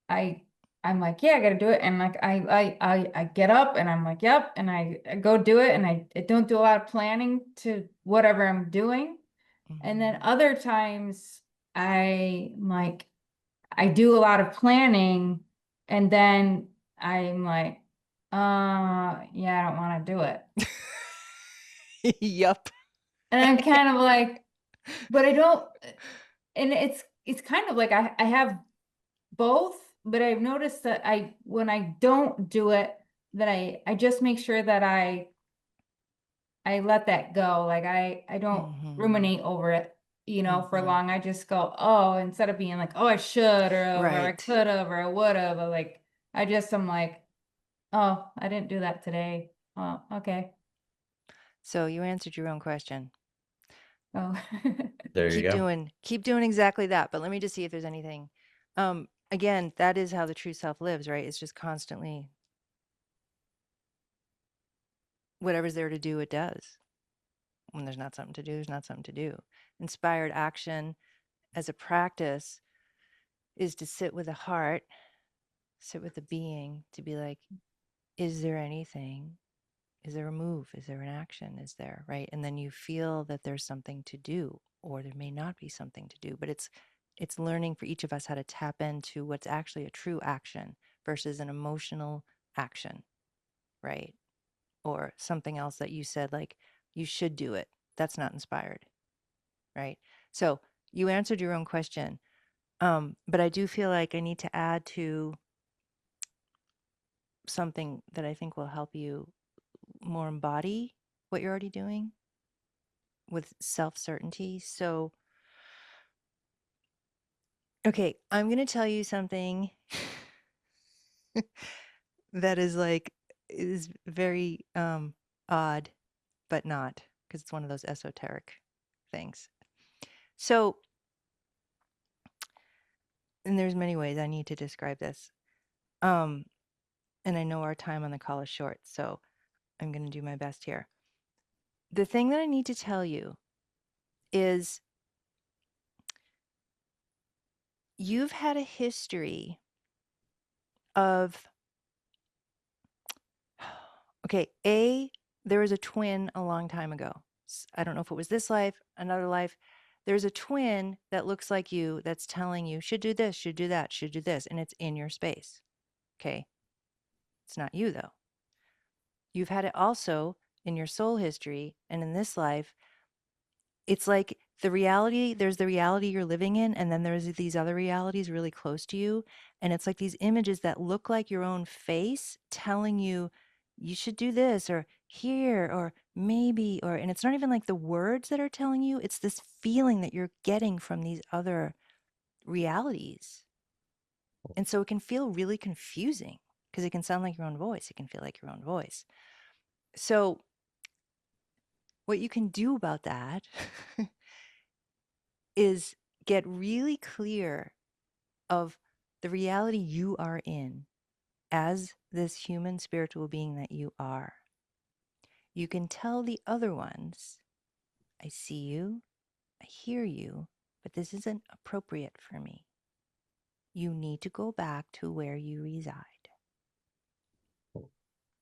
I I'm like, yeah, I gotta do it. And like I get up and I'm like, yep, and I go do it and I don't do a lot of planning to whatever I'm doing. And then Mhm. other times I do a lot of planning and then I'm like, yeah, I don't want to do it. Yup. And I'm kind of like, but I don't, and it's kind of like I have both, but I've noticed that when I don't do it, that I just make sure that I let that go. Like I don't Mhm. ruminate over it, for Mhm. long. I just go, oh, instead of being like, oh, I should or I Right. could have or I would have, or like I'm like, oh, I didn't do that today. Oh, okay. So you answered your own question. Oh. There you go. Keep doing exactly that. But let me just see if there's anything. Again, that is how the true self lives, right? It's just constantly whatever's there to do, it does. When there's not something to do, there's not something to do. Inspired action as a practice is to sit with the heart, sit with the being, to be like, is there anything? Is there a move? Is there an action? Is there, right? And then you feel that there's something to do, or there may not be something to do, but it's learning for each of us how to tap into what's actually a true action versus an emotional action, right? Or something else that you said, like, you should do it. That's not inspired, right? So you answered your own question. But I do feel like I need to add to something that I think will help you more embody what you're already doing with self certainty. So, okay, I'm going to tell you something that is very odd, but not, because it's one of those esoteric things. So, and there's many ways I need to describe this. And I know our time on the call is short, so I'm going to do my best here. The thing that I need to tell you is you've had a history of, okay, there was a twin a long time ago. I don't know if it was this life, another life. There's a twin that looks like you that's telling you, should do this, should do that, should do this, and it's in your space. Okay. It's not you, though. You've had it also in your soul history and in this life. It's like there's the reality you're living in, and then there's these other realities really close to you. And it's like these images that look like your own face telling you, you should do this, or here, or maybe, and it's not even like the words that are telling you, it's this feeling that you're getting from these other realities. And so it can feel really confusing because it can sound like your own voice. It can feel like your own voice. So what you can do about that is get really clear of the reality you are in as this human spiritual being that you are. You can tell the other ones, I see you, I hear you, but this isn't appropriate for me. You need to go back to where you reside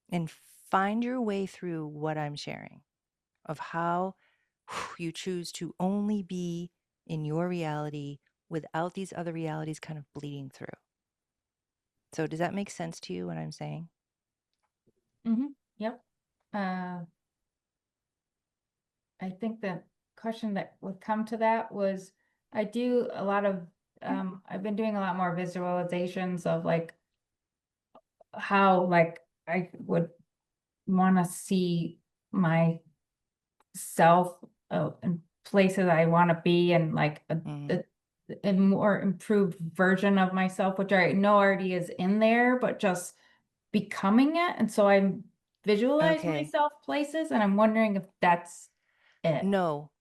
and find your way through what I'm sharing of how you choose to only be in your reality without these other realities kind of bleeding through. So does that make sense to you what I'm saying? Yep. I think the question that would come to that was, I do a lot of, I've been doing a lot more visualizations of like how like I would want to see myself in places I want to be, and like a more improved version of myself, which I know already is in there, but just becoming it. And so I visualize Okay. myself places, and I'm wondering if that's it. No,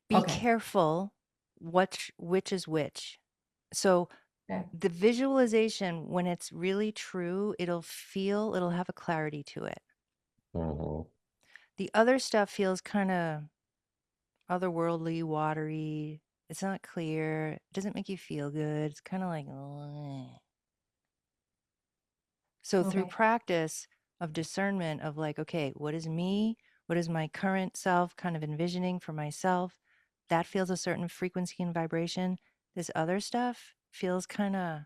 be Okay. careful which is which. So Okay. the visualization, when it's really true, it'll have a clarity to it. The other stuff feels kind of otherworldly, watery. It's not clear. It doesn't make you feel good. It's kind of like, "Ugh." So through Okay. practice of discernment of like, okay, what is me? What is my current self kind of envisioning for myself? That feels a certain frequency and vibration. This other stuff feels kind of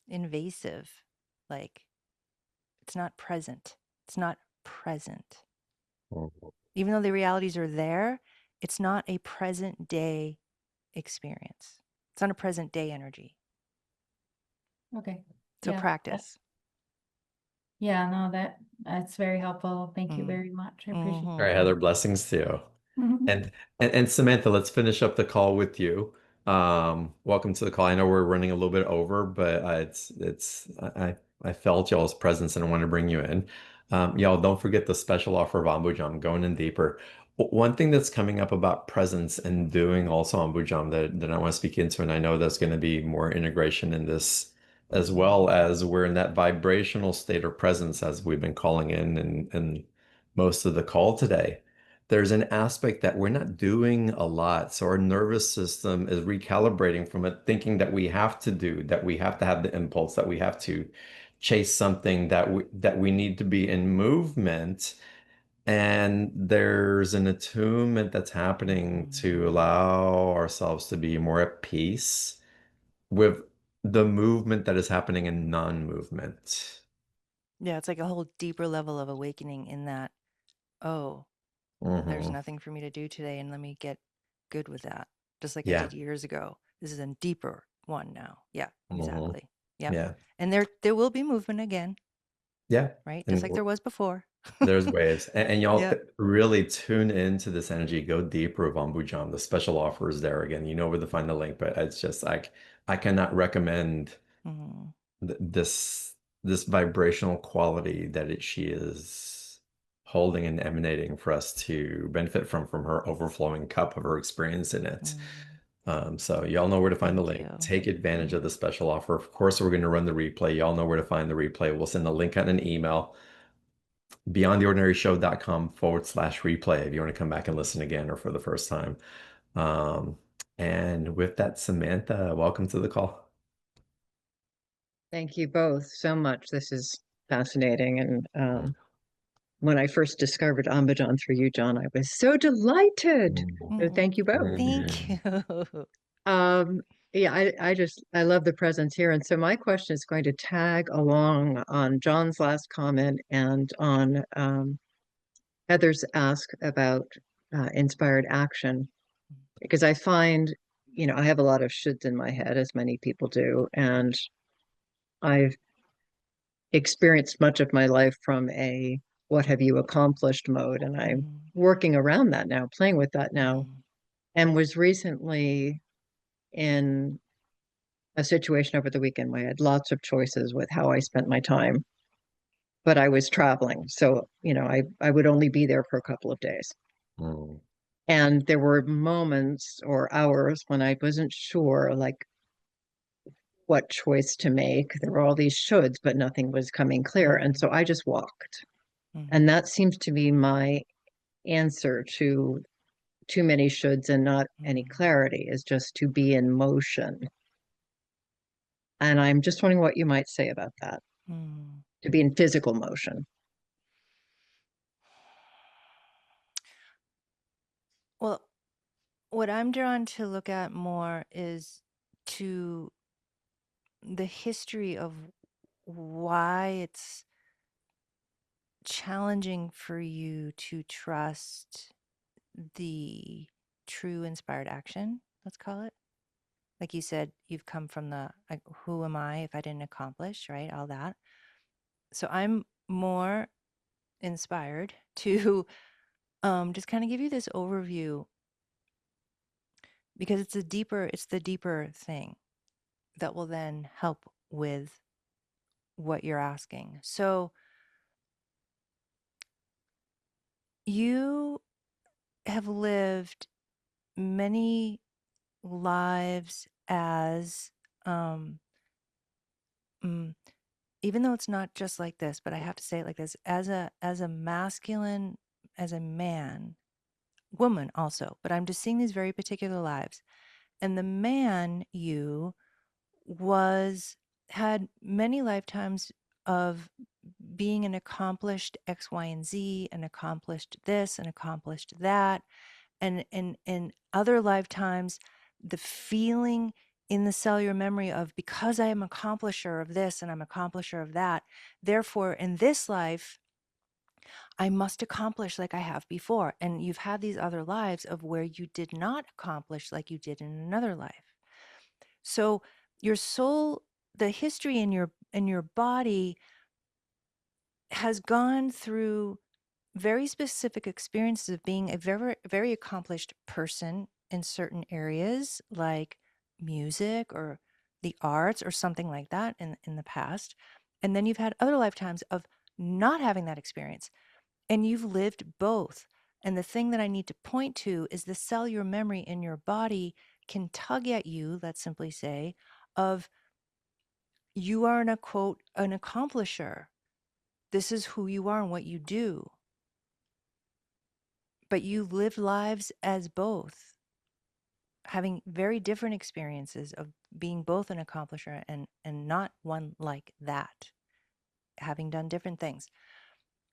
invasive. Like it's not present. It's not present. Even though the realities are there, it's not a present day experience. It's not a present day energy. Okay. So Yeah. practice. Yeah, no, that's very helpful. Thank you Mm. very much. I appreciate All Mhm. right, that. Heather, blessings to you. Mhm. And Samantha, let's finish up the call with you. Welcome to the call. I know we're running a little bit over, but I felt y'all's presence and I want to bring you in. Y'all don't forget the special offer of Ambujam, going in deeper. One thing that's coming up about presence and doing also Ambujam that I want to speak into, and I know there's going to be more integration in this as well, as we're in that vibrational state of presence as we've been calling in most of the call today. There's an aspect that we're not doing a lot. So our nervous system is recalibrating from it, thinking that we have to do, that we have to have the impulse, that we have to chase something, that we need to be in movement. And there's an attunement that's happening to allow ourselves to be more at peace with the movement that is happening in non-movement. Yeah, it's like a whole deeper level of awakening in that, oh, there's nothing for me to do today, and let me get good with that. Just like I Yeah. did years ago. This is a deeper one now. Yeah, Mhm. exactly. Yeah. Yeah. And there will be movement again, Yeah. right? Just And like there was before. there's waves. And y'all Yeah. really tune into this energy. Go deeper with Ambujam. The special offer is there again. You know where to find the link, but it's just like I cannot recommend Mhm. this this vibrational quality that she is holding and emanating for us to benefit from her overflowing cup of her experience in it. So y'all know where to find the Thank link. you. Take advantage of the special offer. Of course, we're going to run the replay. Y'all know where to find the replay. We'll send the link out in an email, beyondtheordinaryshow.com/replay if you want to come back and listen again or for the first time. And with that, Samantha, welcome to the call. Thank you both so much. This is fascinating. And when I first discovered Ambujam through you, John, I was so delighted. So thank you both. Thank you. Yeah, I love the presence here. And so my question is going to tag along on John's last comment and on Heather's ask about inspired action, because I find, I have a lot of shoulds in my head, as many people do, and I've experienced much of my life from a what have you accomplished mode, and I'm working around that now, playing with that now, and was recently in a situation over the weekend where I had lots of choices with how I spent my time, but I was traveling, so I would only be there for a couple of days. And there were moments or hours when I wasn't sure, like, what choice to make. There were all these shoulds, but nothing was coming clear. And so I just walked. And that seems to be my answer to too many shoulds and not any clarity, is just to be in motion. And I'm just wondering what you might say about that, to be in physical motion. Well, what I'm drawn to look at more is to the history of why it's challenging for you to trust the true inspired action, let's call it. Like you said, you've come from the, like, who am I if I didn't accomplish, right? All that. So I'm more inspired to just kind of give you this overview, because it's the deeper thing that will then help with what you're asking. So you have lived many lives as, even though it's not just like this, but I have to say it like this, as a masculine, as a man, woman also, but I'm just seeing these very particular lives. And the man had many lifetimes of being an accomplished X, Y, and Z, and accomplished this and accomplished that. And in other lifetimes, the feeling in the cellular memory of, because I am accomplisher of this and I'm accomplisher of that, therefore in this life, I must accomplish like I have before. And you've had these other lives of where you did not accomplish like you did in another life. So your soul, the history in your body has gone through very specific experiences of being a very, very accomplished person in certain areas, like music or the arts or something like that in the past. And then you've had other lifetimes of not having that experience. And you've lived both. And the thing that I need to point to is the cellular memory in your body can tug at you, let's simply say, of you are an accomplisher. This is who you are and what you do. But you've lived lives as both, having very different experiences of being both an accomplisher and not one like that, having done different things.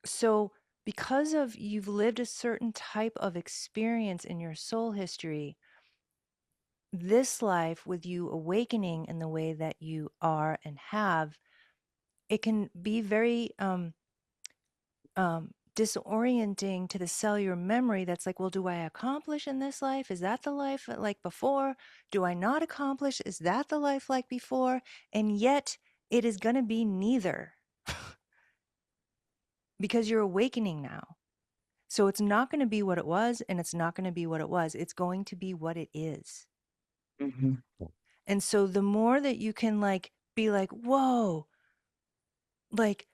So because of you've lived a certain type of experience in your soul history, this life with you awakening in the way that you are and have, it can be very disorienting to the cellular memory that's like, well, do I accomplish in this life? Is that the life like before? Do I not accomplish? Is that the life like before? And yet it is going to be neither because you're awakening now. So it's not going to be what it was, and it's not going to be what it was. It's going to be what it is. And so the more that you can like be like, whoa, like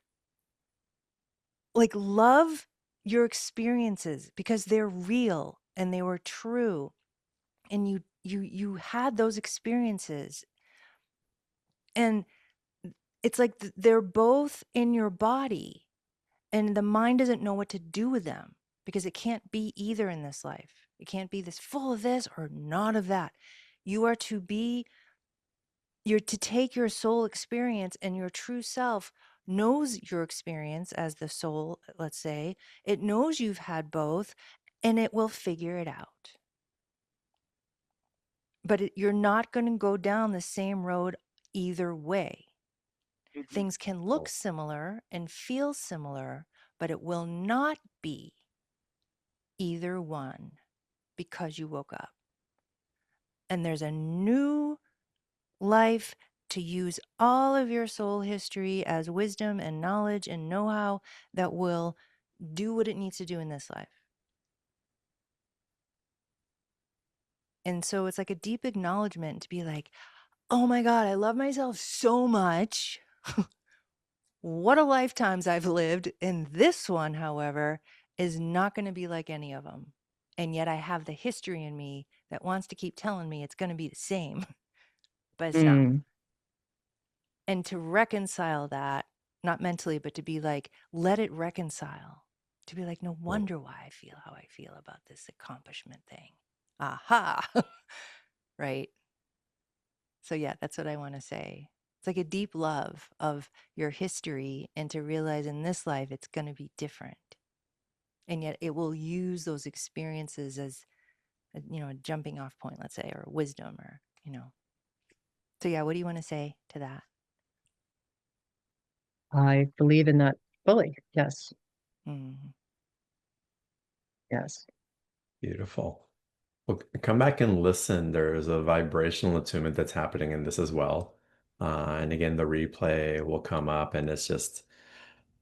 love your experiences because they're real and they were true, and you had those experiences, and it's like they're both in your body, and the mind doesn't know what to do with them because it can't be either in this life. It can't be this full of this or not of that. You're to take your soul experience, and your true self knows your experience as the soul, let's say. It knows you've had both, and it will figure it out. But you're not going to go down the same road either way. Things can look similar and feel similar, but it will not be either one because you woke up. And there's a new life to use all of your soul history as wisdom and knowledge and know-how that will do what it needs to do in this life. And so it's like a deep acknowledgement to be like, oh my God, I love myself so much. What a lifetimes I've lived. And this one, however, is not going to be like any of them. And yet I have the history in me that wants to keep telling me it's going to be the same, but it's not. And to reconcile that, not mentally, but to be like, let it reconcile. To be like, no wonder why I feel how I feel about this accomplishment thing. Aha. Right. So yeah, that's what I want to say. It's like a deep love of your history, and to realize in this life it's going to be different. And yet it will use those experiences as a jumping off point, let's say, or wisdom, or. So yeah, what do you want to say to that? I believe in that fully. Yes. Mm. Yes. Beautiful. Well, come back and listen. There's a vibrational attunement that's happening in this as well. And again, the replay will come up, and it's just,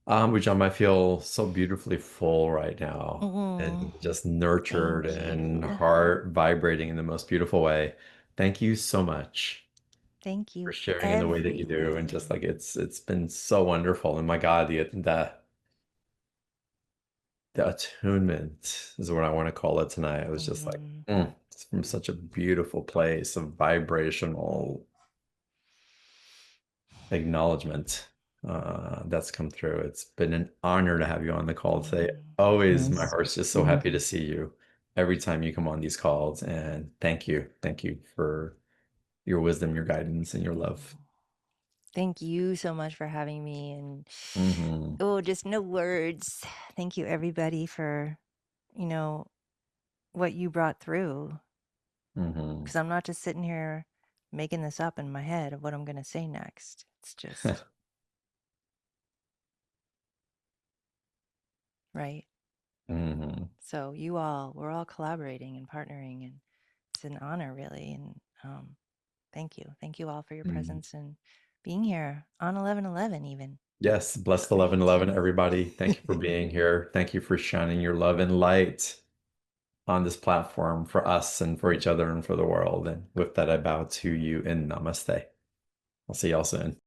which I feel so beautifully full right now, Mm. and just nurtured Thank and you. heart vibrating in the most beautiful way. Thank you so much Thank for you, sharing in the way that you do, and just everyone. like it's been so wonderful. And my God, the attunement is what I want to call it tonight. It was just like, Mm. it's from such a beautiful place of vibrational acknowledgement that's come through. It's been an honor to have you on the call today. Mm. Always, my Yes. heart's just so happy to see you every time you come on these calls. And thank you. Thank you for your wisdom, your guidance, and your love. Thank you so much for having me. And Hmm. oh, just no words. Thank you, everybody, for what you brought through. Hmm. Because I'm not just sitting here making this up in my head of what I'm going to say next. It's just right. Hmm. So we're all collaborating and partnering, and it's an honor, really. And thank you. Thank you all for your presence and being here on 11/11 even. Yes, blessed Great. 11/11, everybody. Thank you for being here. Thank you for shining your love and light on this platform for us and for each other and for the world. And with that, I bow to you in namaste. I'll see y'all soon.